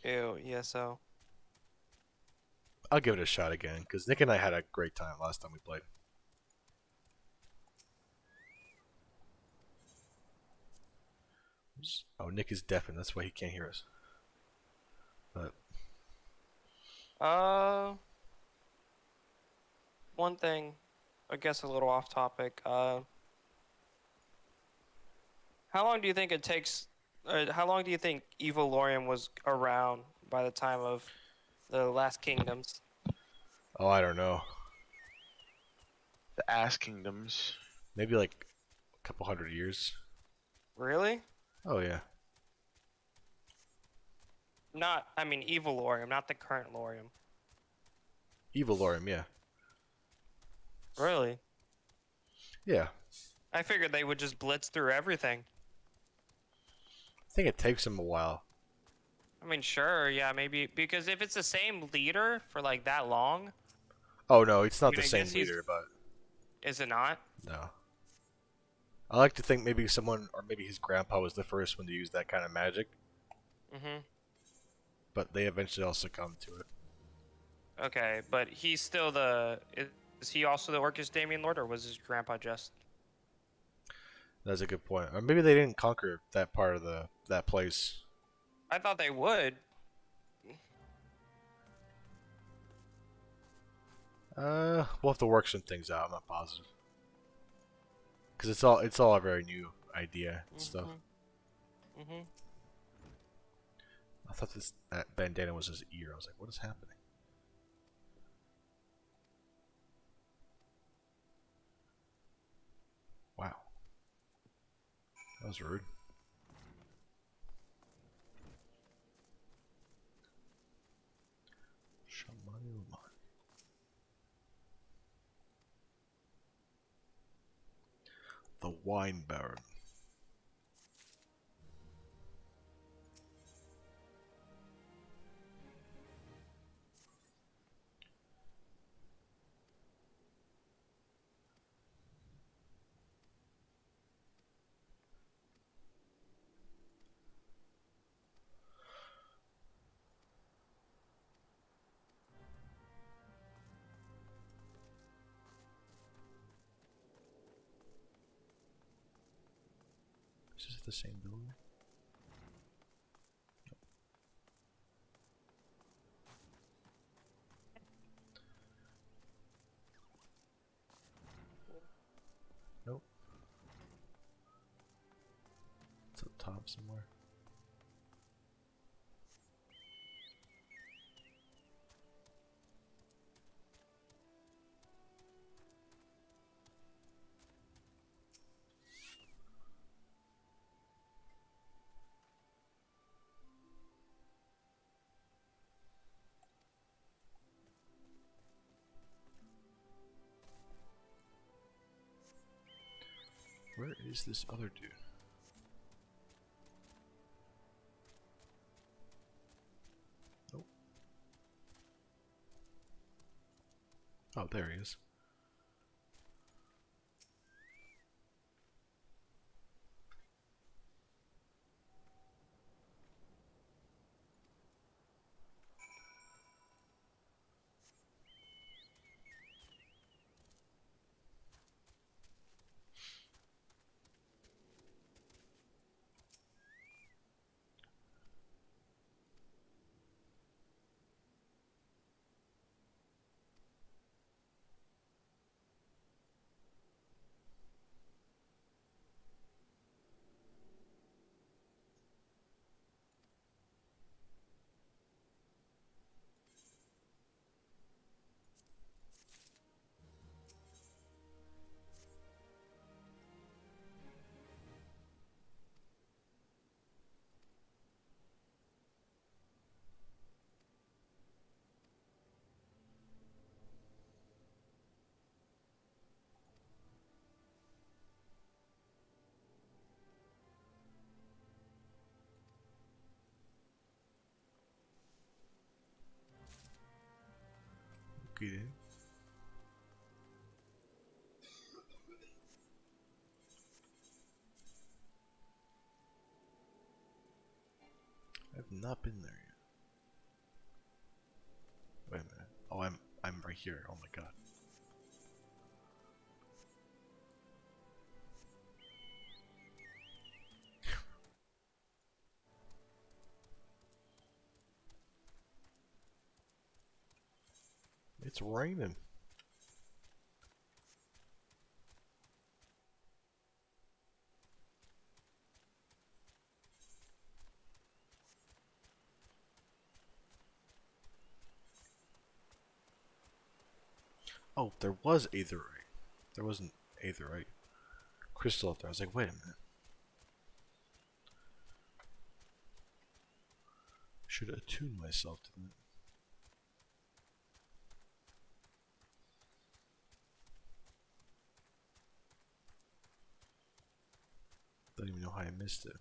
Ew, ESO.
I'll give it a shot again, because Nick and I had a great time last time we played. Oh, Nick is deaf, and that's why he can't hear us. But
Uh, one thing, I guess a little off topic. How long do you think it takes? How long do you think Evil Lorium was around by the time of the Last Kingdoms?
Oh, I don't know.
The Ass Kingdoms.
Maybe like a couple hundred years.
Really?
Oh yeah.
Not, I mean, Evil Lorium, not the current Lorium.
Evil Lorium, yeah.
Really?
Yeah.
I figured they would just blitz through everything.
I think it takes them a while.
I mean, sure, yeah, maybe because if it's the same leader for like that long,
Oh no, it's
I
not
mean,
the
I
same
guess he's-
leader, but
is it not?
no. I like to think maybe someone, or maybe his grandpa was the first one to use that kind of magic,
Mm-hmm.
but they eventually all succumbed to it.
Okay, but he's still the. Is he also the Orcish Damien Lord, or was his grandpa just?
That's a good point. Or maybe they didn't conquer that part of that place.
I thought they would.
We'll have to work some things out. I'm not positive, because it's all a very new idea and stuff.
Mm-hmm.
I thought that bandana was his ear. I was like, what is happening? Wow, that was rude. Shamanuma. The Wine Baron. Is this the same building? Nope. It's up top somewhere. Where is this other dude? Nope. Oh, there he is. Okay. I've not been there yet. Wait a minute. Oh, I'm right here. Oh my god. It's raining. Oh, there was aetherite. There wasn't aetherite. Crystal up there. I was like, wait a minute. Should have attuned myself to that. Don't even know how I missed it.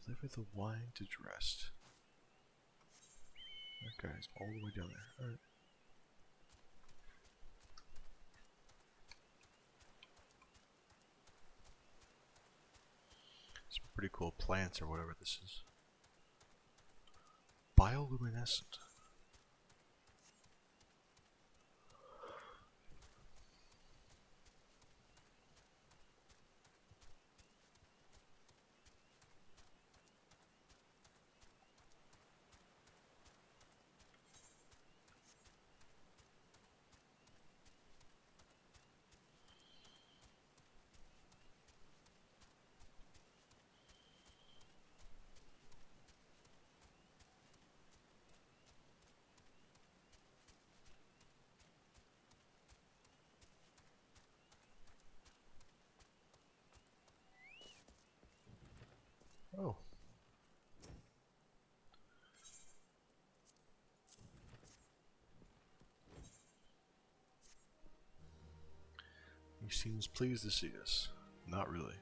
Deliver the wine to Drest. Okay, it's all the way down there. Alright. Some pretty cool plants or whatever this is. Bioluminescent. Oh. He seems pleased to see us. Not really.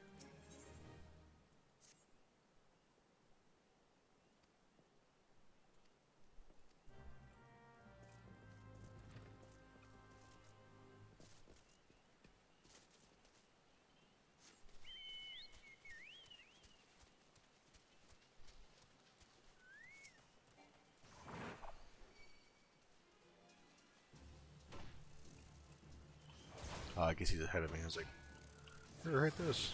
I guess he's ahead of me. I was like, here, hit this.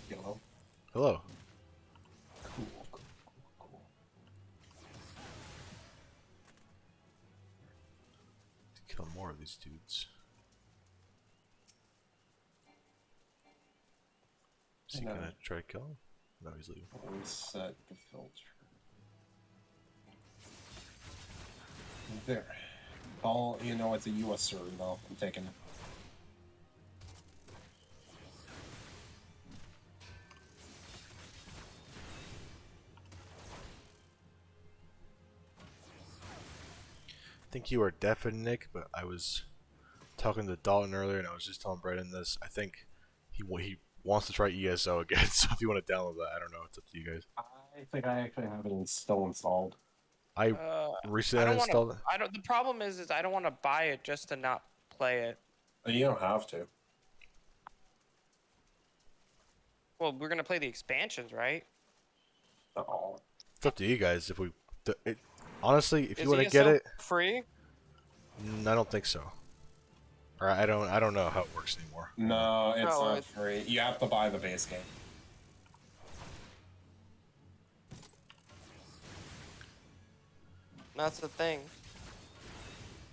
Yellow.
Hello.
Cool, cool, cool.
To kill more of these dudes. Is he gonna try to kill him? No, he's leaving.
Reset the filter. There. Oh, you know, it's a US server though. I'm taking it.
I think you are deafened, Nick, but I was talking to Dalton earlier, and I was just telling Brendan this. I think he wants to try ESO again, so if you want to download that, I don't know. It's up to you guys.
I think I actually have it still installed.
I
I
recently
don't want
uninstalled
to.
it.
I don't. The problem is I don't want to buy it just to not play it.
You don't have to.
Well, we're gonna play the expansions, right?
Oh.
It's up to you guys. If we, honestly, if
Is
you want to
ESO
get it,
free?
I don't think so. Or I don't know how it works anymore.
No, it's
No,
not
it's-
free. You have to buy the base game.
That's the thing.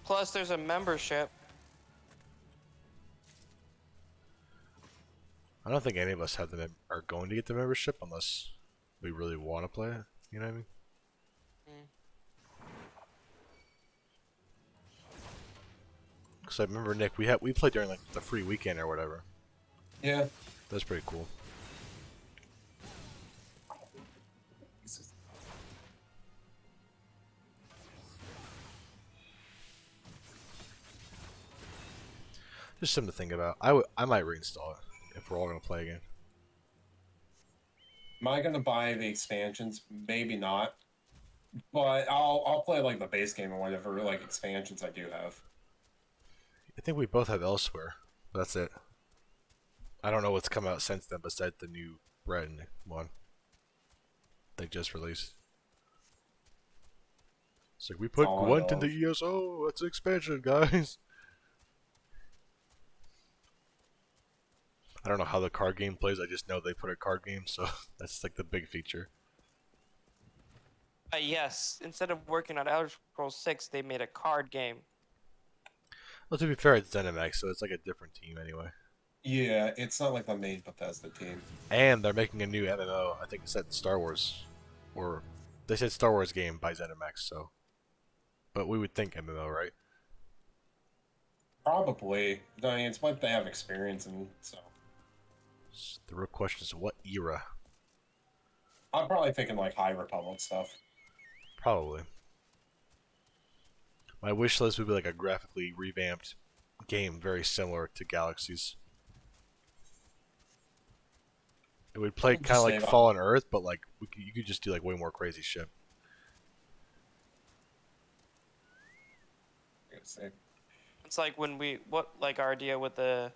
Plus, there's a membership.
I don't think any of us have are going to get the membership unless we really want to play it. You know what I mean? Because I remember Nick, we played during like the free weekend or whatever.
Yeah.
That's pretty cool. Just something to think about. I might reinstall it if we're all gonna play again.
Am I gonna buy the expansions? Maybe not. But I'll play like the base game or whatever like expansions I do have.
I think we both have Elsewhere. That's it. I don't know what's come out since then besides the new Breton one they just released. It's like we put
all I
Gwent in
know
the ESO. That's an expansion, guys. I don't know how the card game plays. I just know they put a card game, so that's like the big feature.
Yes, instead of working on Elder Scrolls 6, they made a card game.
Well, to be fair, it's ZeniMax, so it's like a different team anyway.
Yeah, it's not like the main Bethesda team.
And they're making a new MMO. I think it said Star Wars, or they said Star Wars game by ZeniMax. So, but we would think MMO, right?
Probably. I mean, it's what they have experience in, so.
The real question is what era?
I'm probably thinking like High Republic stuff.
Probably. My wish list would be like a graphically revamped game, very similar to Galaxies. It would play kind of like Fallen Earth, but like you could just do like way more crazy shit.
It's like when our idea with an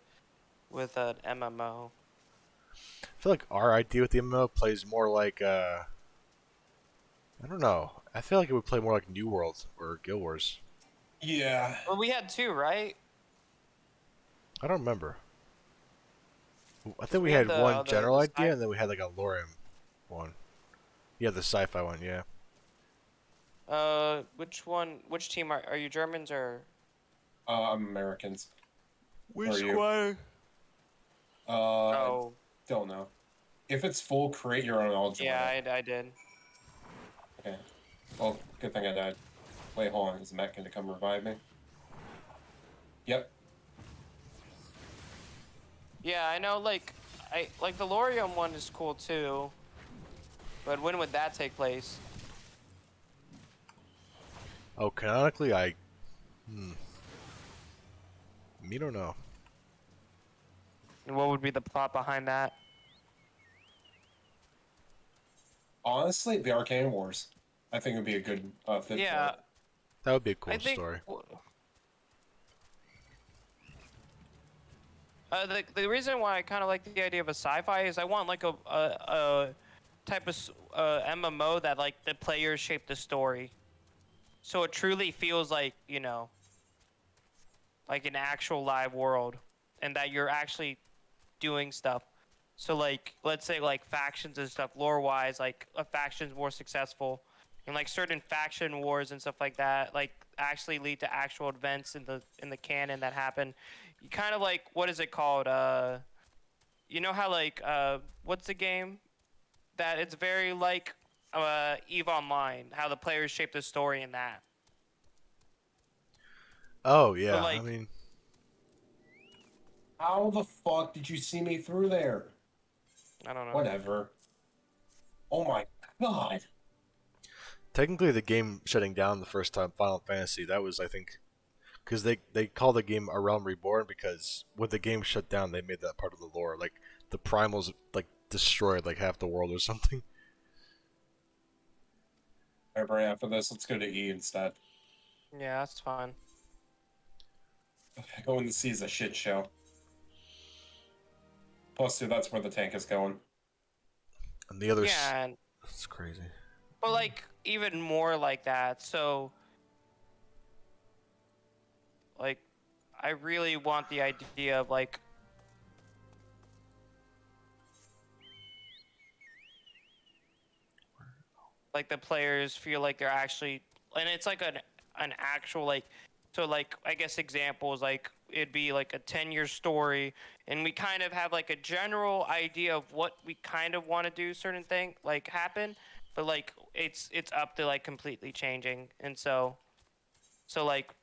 MMO.
I feel like our idea with the MMO plays more like I don't know. I feel like it would play more like New World or Guild Wars.
Yeah.
Well, we had two, right?
I don't remember. I think we had one general idea, and then we had like a Lorem one. Yeah, the sci-fi one, yeah.
Which one? Which team are you? Germans or?
I'm Americans.
Which squad?
Oh.
Don't know. If it's full, create your own. I'll join.
Yeah, I did.
Okay. Well, good thing I died. Wait, hold on. Is Matt gonna come revive me? Yep.
Yeah, I know. Like the Lorium one is cool too. But when would that take place?
Oh, canonically, me don't know.
And what would be the plot behind that?
Honestly, the Arcane Wars. I think would be a good fit.
Yeah.
For it.
That would be a cool
I think,
story.
The reason why I kind of like the idea of a sci-fi is I want like a type of MMO that like the players shape the story, so it truly feels like like an actual live world, and that you're actually doing stuff. So like let's say like factions and stuff lore-wise, like a faction's more successful, and like certain faction wars and stuff like that, like actually lead to actual events in the canon that happen. You kind of like, what is it called? You know how like what's the game that it's very like EVE Online, how the players shape the story in that.
Oh yeah,
like,
I mean,
how the fuck did you see me through there?
I don't know.
Whatever. Oh my god.
technically the game shutting down the first time Final Fantasy, that was I think because they call the game A Realm Reborn because when the game shut down they made that part of the lore, like the primals like destroyed like half the world or something.
Alright, right after this, let's go to E instead.
Yeah, that's fine.
Going to C is a shit show. Plus, dude, that's where the tank is going.
And the others,
Yeah,
it's crazy.
but like even more like that. So like I really want the idea of like the players feel like they're actually and it's like an actual like, so like I guess examples like it'd be like a 10-year story, and we kind of have like a general idea of what we kind of want to do certain thing like happen, but like it's up to like completely changing, and so like,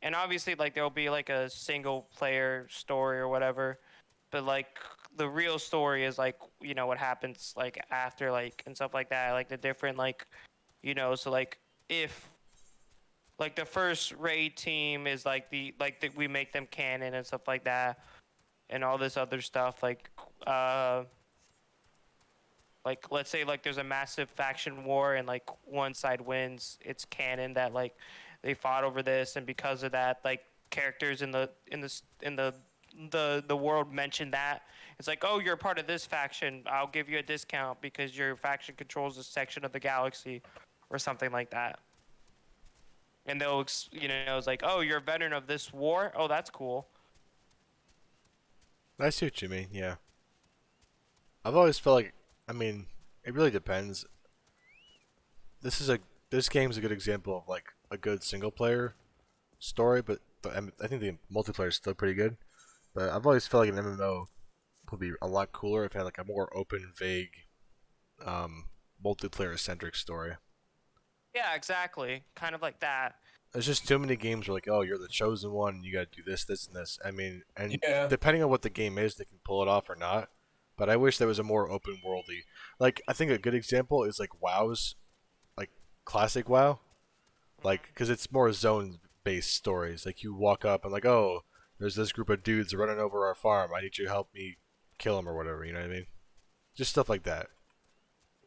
and obviously like there'll be like a single player story or whatever, but like the real story is like, you know, what happens like after, like, and stuff like that, like the different like, you know, so like if like the first raid team is like we make them canon and stuff like that, and all this other stuff uh like let's say like there's a massive faction war and like one side wins, it's canon that like they fought over this, and because of that like characters in the world mention that. It's like, oh, you're a part of this faction, I'll give you a discount because your faction controls this section of the galaxy or something like that. And they'll you know, it's like, oh, you're a veteran of this war, oh, that's cool.
I see what you mean. Yeah, I've always felt like, I mean, it really depends. This is a this game's a good example of like a good single player story, but I think the multiplayer is still pretty good. But I've always felt like an MMO would be a lot cooler if it had like a more open, vague, um, multiplayer centric story.
Yeah, exactly, kind of like that.
There's just too many games where like, oh, you're the chosen one, you gotta do this, this, and this. I mean, and
Yeah.
depending on what the game is, they can pull it off or not. But I wish there was a more open worldy. Like, I think a good example is like WoW's, like classic WoW, like because it's more zone based stories. Like you walk up and like, oh, there's this group of dudes running over our farm. I need you to help me kill them or whatever. You know what I mean? Just stuff like that.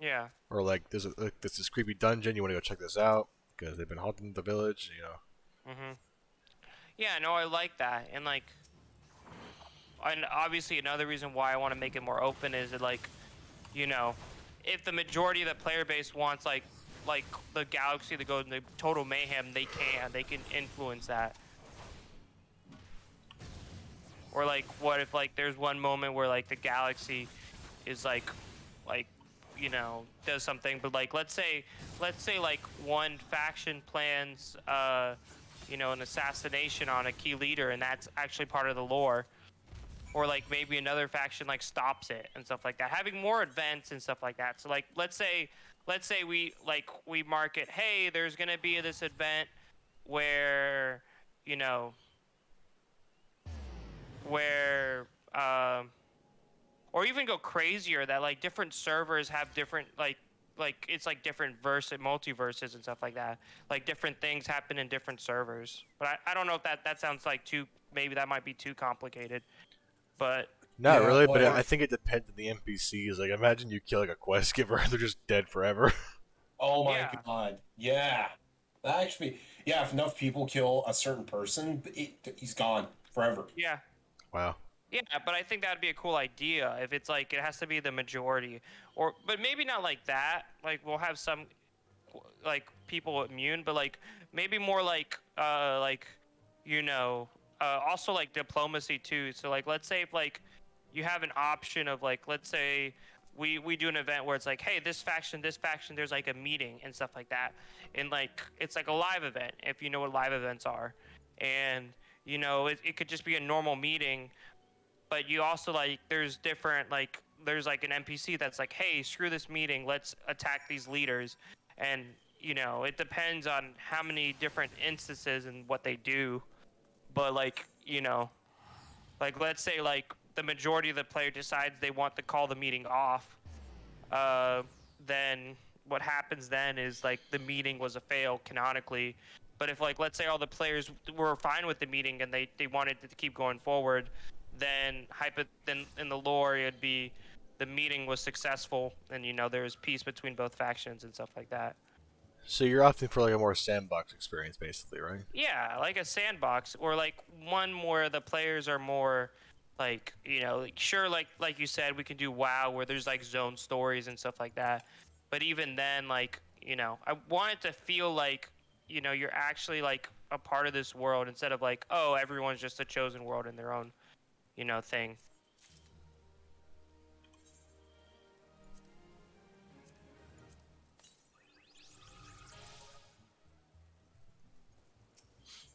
Yeah.
Or like there's this creepy dungeon. You want to go check this out because they've been haunting the village. You know.
Mhm. Yeah, no, I like that. And like, and obviously another reason why I want to make it more open is that like, you know, if the majority of the player base wants like the galaxy to go into total mayhem, they can influence that. Or like, what if like there's one moment where like the galaxy is like you know, does something, but like let's say like one faction plans you know, an assassination on a key leader, and that's actually part of the lore. Or like maybe another faction like stops it and stuff like that, having more events and stuff like that. So like let's say we market, hey, there's gonna be this event where, you know, where or even go crazier, that like different servers have different like it's like different multiverses and stuff like that. Like different things happen in different servers. But I don't know if that sounds like too, maybe that might be too complicated. But
Not
Yeah,
really, but
well,
I think it depends on the NPCs. Like, imagine you kill like a quest giver, they're just dead forever.
oh my
yeah,
god. Yeah. That actually, yeah, if enough people kill a certain person, he's gone forever.
yeah.
Wow.
Yeah, but I think that'd be a cool idea if it's like it has to be the majority, or but maybe not like that. Like we'll have some like people immune, but like maybe more like you know, also like diplomacy too. So like let's say if like you have an option of like, let's say we do an event where it's like, hey, this faction, there's like a meeting and stuff like that, and like it's like a live event, if you know what live events are. And you know, it could just be a normal meeting, but you also like there's different like there's like an NPC that's like, hey, screw this meeting, let's attack these leaders. And you know, it depends on how many different instances and what they do. But like, you know, like let's say like the majority of the player decides they want to call the meeting off, uh, then what happens then is like the meeting was a fail canonically. But if like let's say all the players were fine with the meeting and they wanted to keep going forward, then in the lore it'd be the meeting was successful, and you know there was peace between both factions and stuff like that.
So you're opting for like a more sandbox experience, basically, right?
Yeah, like a sandbox, or like one where the players are more like, you know, like, sure, like you said, we can do WoW where there's like zone stories and stuff like that. But even then, like, you know, I want it to feel like, you know, you're actually like a part of this world, instead of like, oh, everyone's just a chosen world in their own, you know, thing.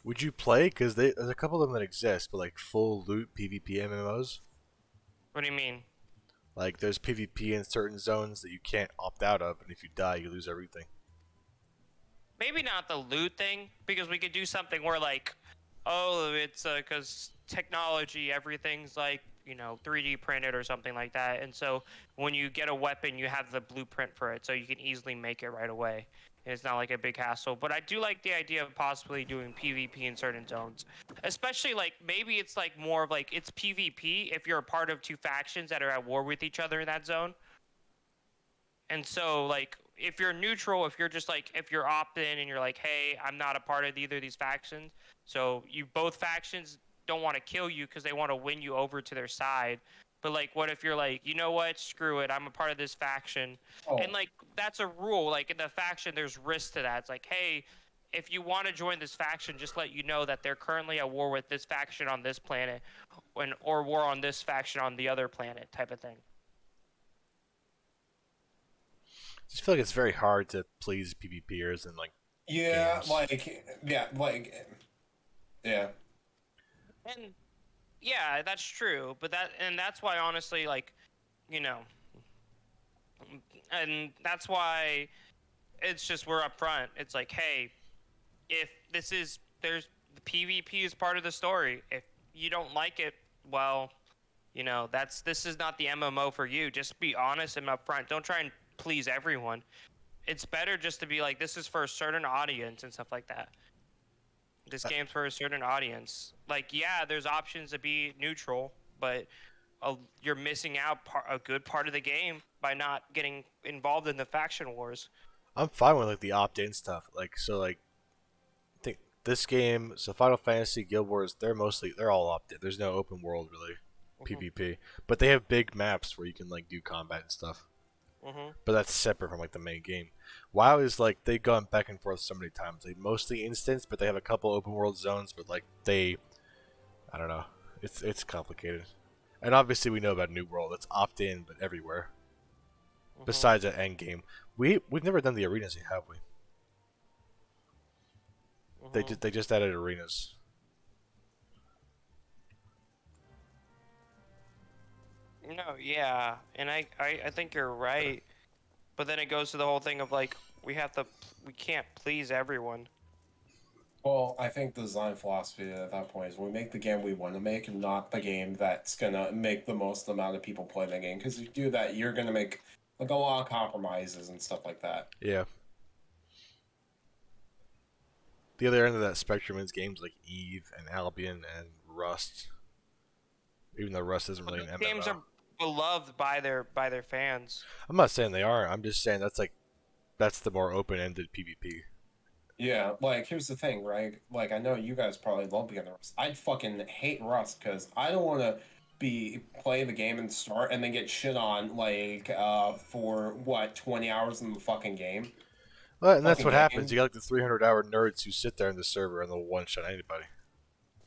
Would you play? Because there's a couple of them that exist, but like full loot PvP MMOs.
What do you mean?
Like there's PvP in certain zones that you can't opt out of, and if you die, you lose everything.
Maybe not the loot thing, because we could do something where like, oh, it's because technology, everything's like 3D printed or something like that, and so when you get a weapon, you have the blueprint for it, so you can easily make it right away. And it's not like a big hassle. But I do like the idea of possibly doing PvP in certain zones, especially like maybe it's like more of like it's PvP if you're a part of two factions that are at war with each other in that zone. And so, like, if you're neutral, if you're just like, if you're opt-in and you're like, hey, I'm not a part of either of these factions, so you both factions don't want to kill you because they want to win you over to their side. But like, what if you're like, you know what, screw it, I'm a part of this faction,
Oh,
and like that's a rule. Like in the faction, there's risk to that. It's like, hey, if you want to join this faction, just let you know that they're currently at war with this faction on this planet, or war on this faction on the other planet, type of thing.
I just feel like it's very hard to please PvPers and like
yeah,
games.
Yeah.
And yeah, that's true, but that's why honestly, like, you know, and that's why it's just we're upfront. It's like, hey, if there's the PvP is part of the story. If you don't like it, well, this is not the MMO for you. Just be honest and upfront. Don't try and please everyone. It's better just to be like, this is for a certain audience and stuff like that. This game's for a certain audience. Like, yeah, there's options to be neutral, but you're missing out a good part of the game by not getting involved in the faction wars.
I'm fine with like the opt-in stuff. Like so, like I think this game, so Final Fantasy, Guild Wars, they're all opt-in. There's no open world really, PvP, but they have big maps where you can like do combat and stuff. But that's separate from like the main game. WoW is like they've gone back and forth so many times. They mostly instance, but they have a couple open world zones. But like I don't know, it's complicated. And obviously we know about New World. It's opt in, but everywhere. Besides at end game, we've never done the arenas yet, have we? They just added arenas.
No, yeah, and I think you're right, but then it goes to the whole thing of like we can't please everyone.
Well, I think the design philosophy at that point is we make the game we want to make, and not the game that's gonna make the most amount of people play the game. Because if you do that, you're gonna make like a lot of compromises and stuff like that.
Yeah. The other end of that spectrum is games like Eve and Albion and Rust. Even though Rust isn't really an MMO.
Games are beloved by their fans.
I'm not saying they aren't. I'm just saying that's the more open-ended PvP.
Yeah, like here's the thing, right? Like I know you guys probably love being Rust. I'd fucking hate Rust because I don't want to play the game and start and then get shit on like for what 20 hours in the fucking game.
Well, and that's what happens. You got like the 300-hour nerds who sit there in the server and they'll one-shot anybody.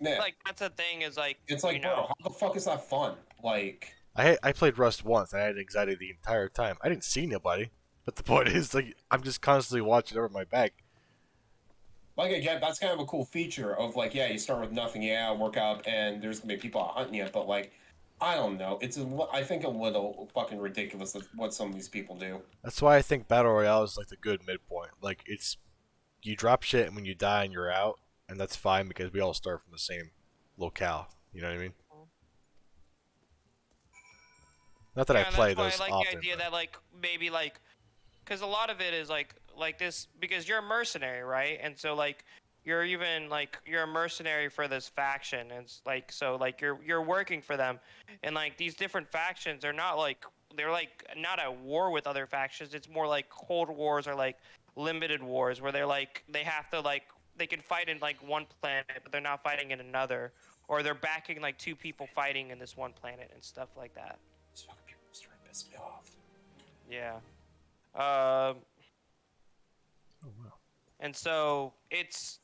Yeah.
Like that's the thing is like
It's like, bro, how the fuck is that fun? Like
I played Rust once and I had anxiety the entire time. I didn't see nobody, but the point is like I'm just constantly watching over my back.
Like again, that's kind of a cool feature of like, yeah, you start with nothing, yeah, work up, and there's gonna be people hunting you, but like, I don't know, I think a little fucking ridiculous what some of these people do.
That's why I think Battle Royale is like the good midpoint. Like it's you drop shit and when you die and you're out, and that's fine because we all start from the same locale. You know what I mean? Not that I play those
I like
often.
the idea
but...
that like maybe like because a lot of it is like this because you're a mercenary, right? And so like you're a mercenary for this faction, and it's like so like you're working for them, and like these different factions are not like they're like not at war with other factions. It's more like cold wars or like limited wars where they're like they have to like they can fight in like one planet but they're not fighting in another, or they're backing like two people fighting in this one planet and stuff like that.
These fucking people are starting to piss me off.
Yeah.
Oh wow.
And so it's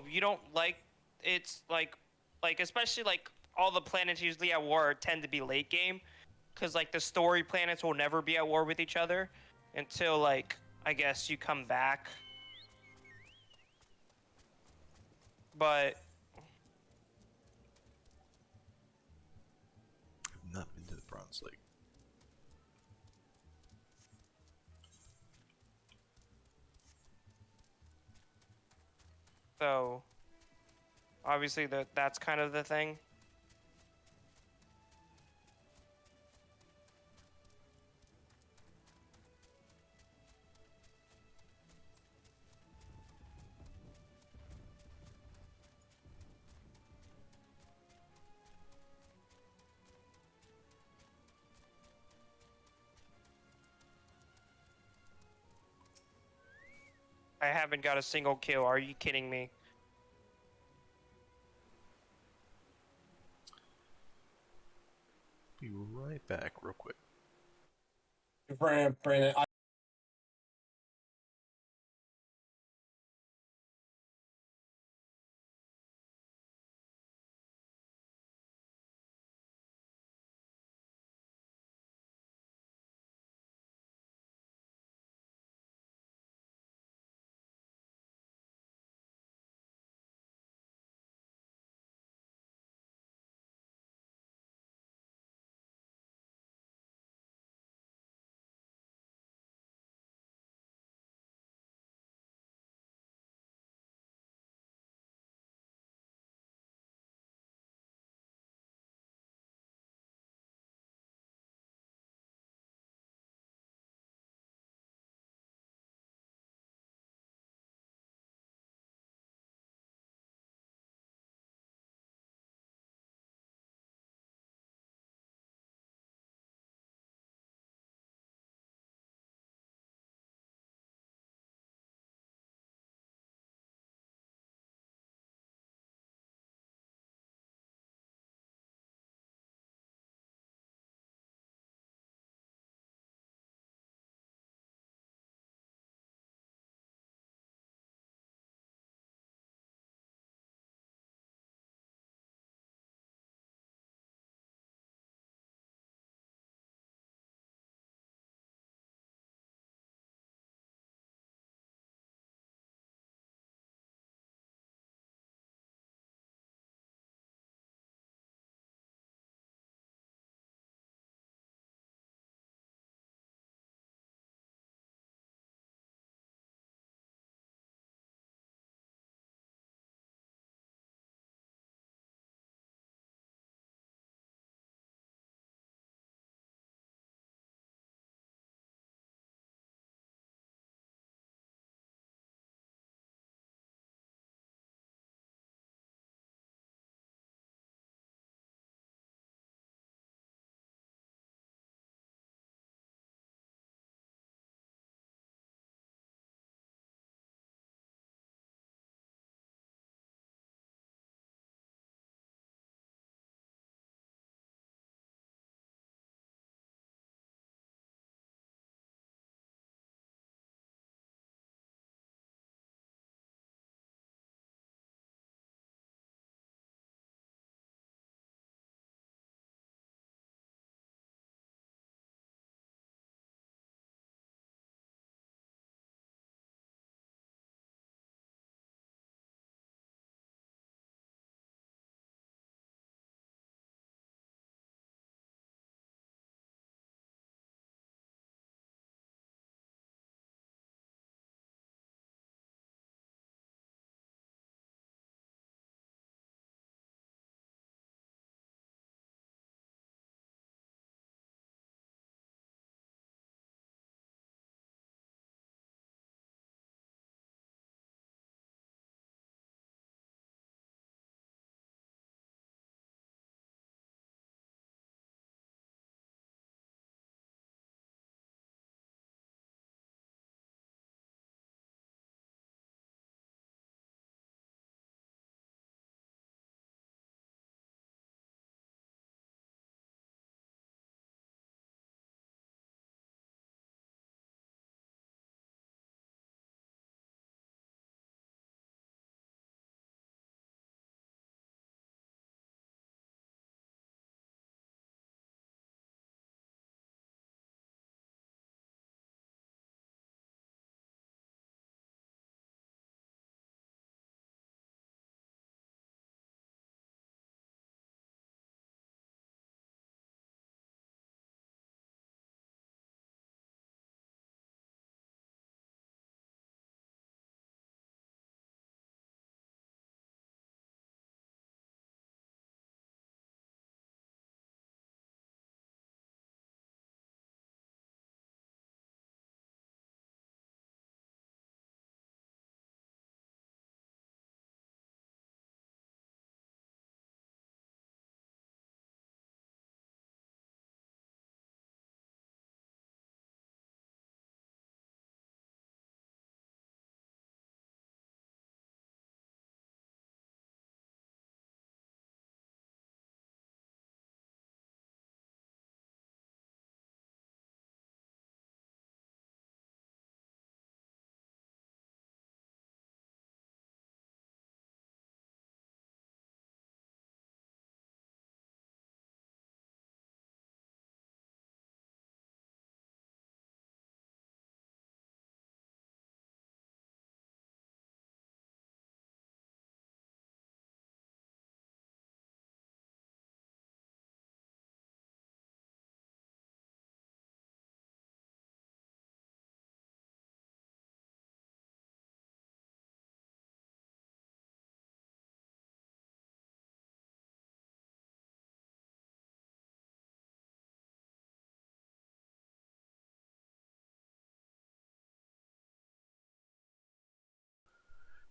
you don't like it's like especially like all the planets usually at war tend to be late game because like the story planets will never be at war with each other until like I guess you come back. But
I've not been to the Bronze League.
so obviously that's kind of the thing. I haven't got a single kill. Are you kidding me?
Be right back, real quick.
Brandon,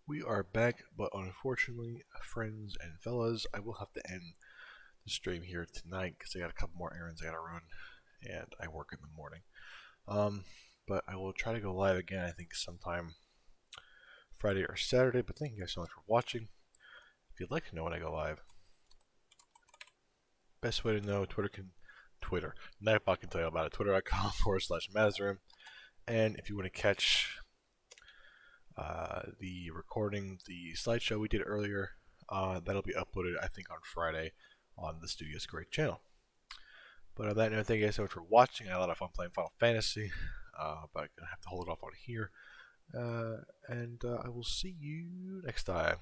We are back, but unfortunately, friends and fellas, I will have to end the stream here tonight because I got a couple more errands I gotta run, and I work in the morning. But I will try to go live again, I think sometime Friday or Saturday, but thank you guys so much for watching. If you'd like to know when I go live, best way to know, Twitter. Nightbot can tell you about it, twitter.com/Mazarym. And if you want to catch the recording, the slideshow we did earlier, that'll be uploaded, I think, on Friday on the Studio Squared channel. But on that note, thank you guys so much for watching. I had a lot of fun playing Final Fantasy, but I'm going to have to hold it off on here. And I will see you next time.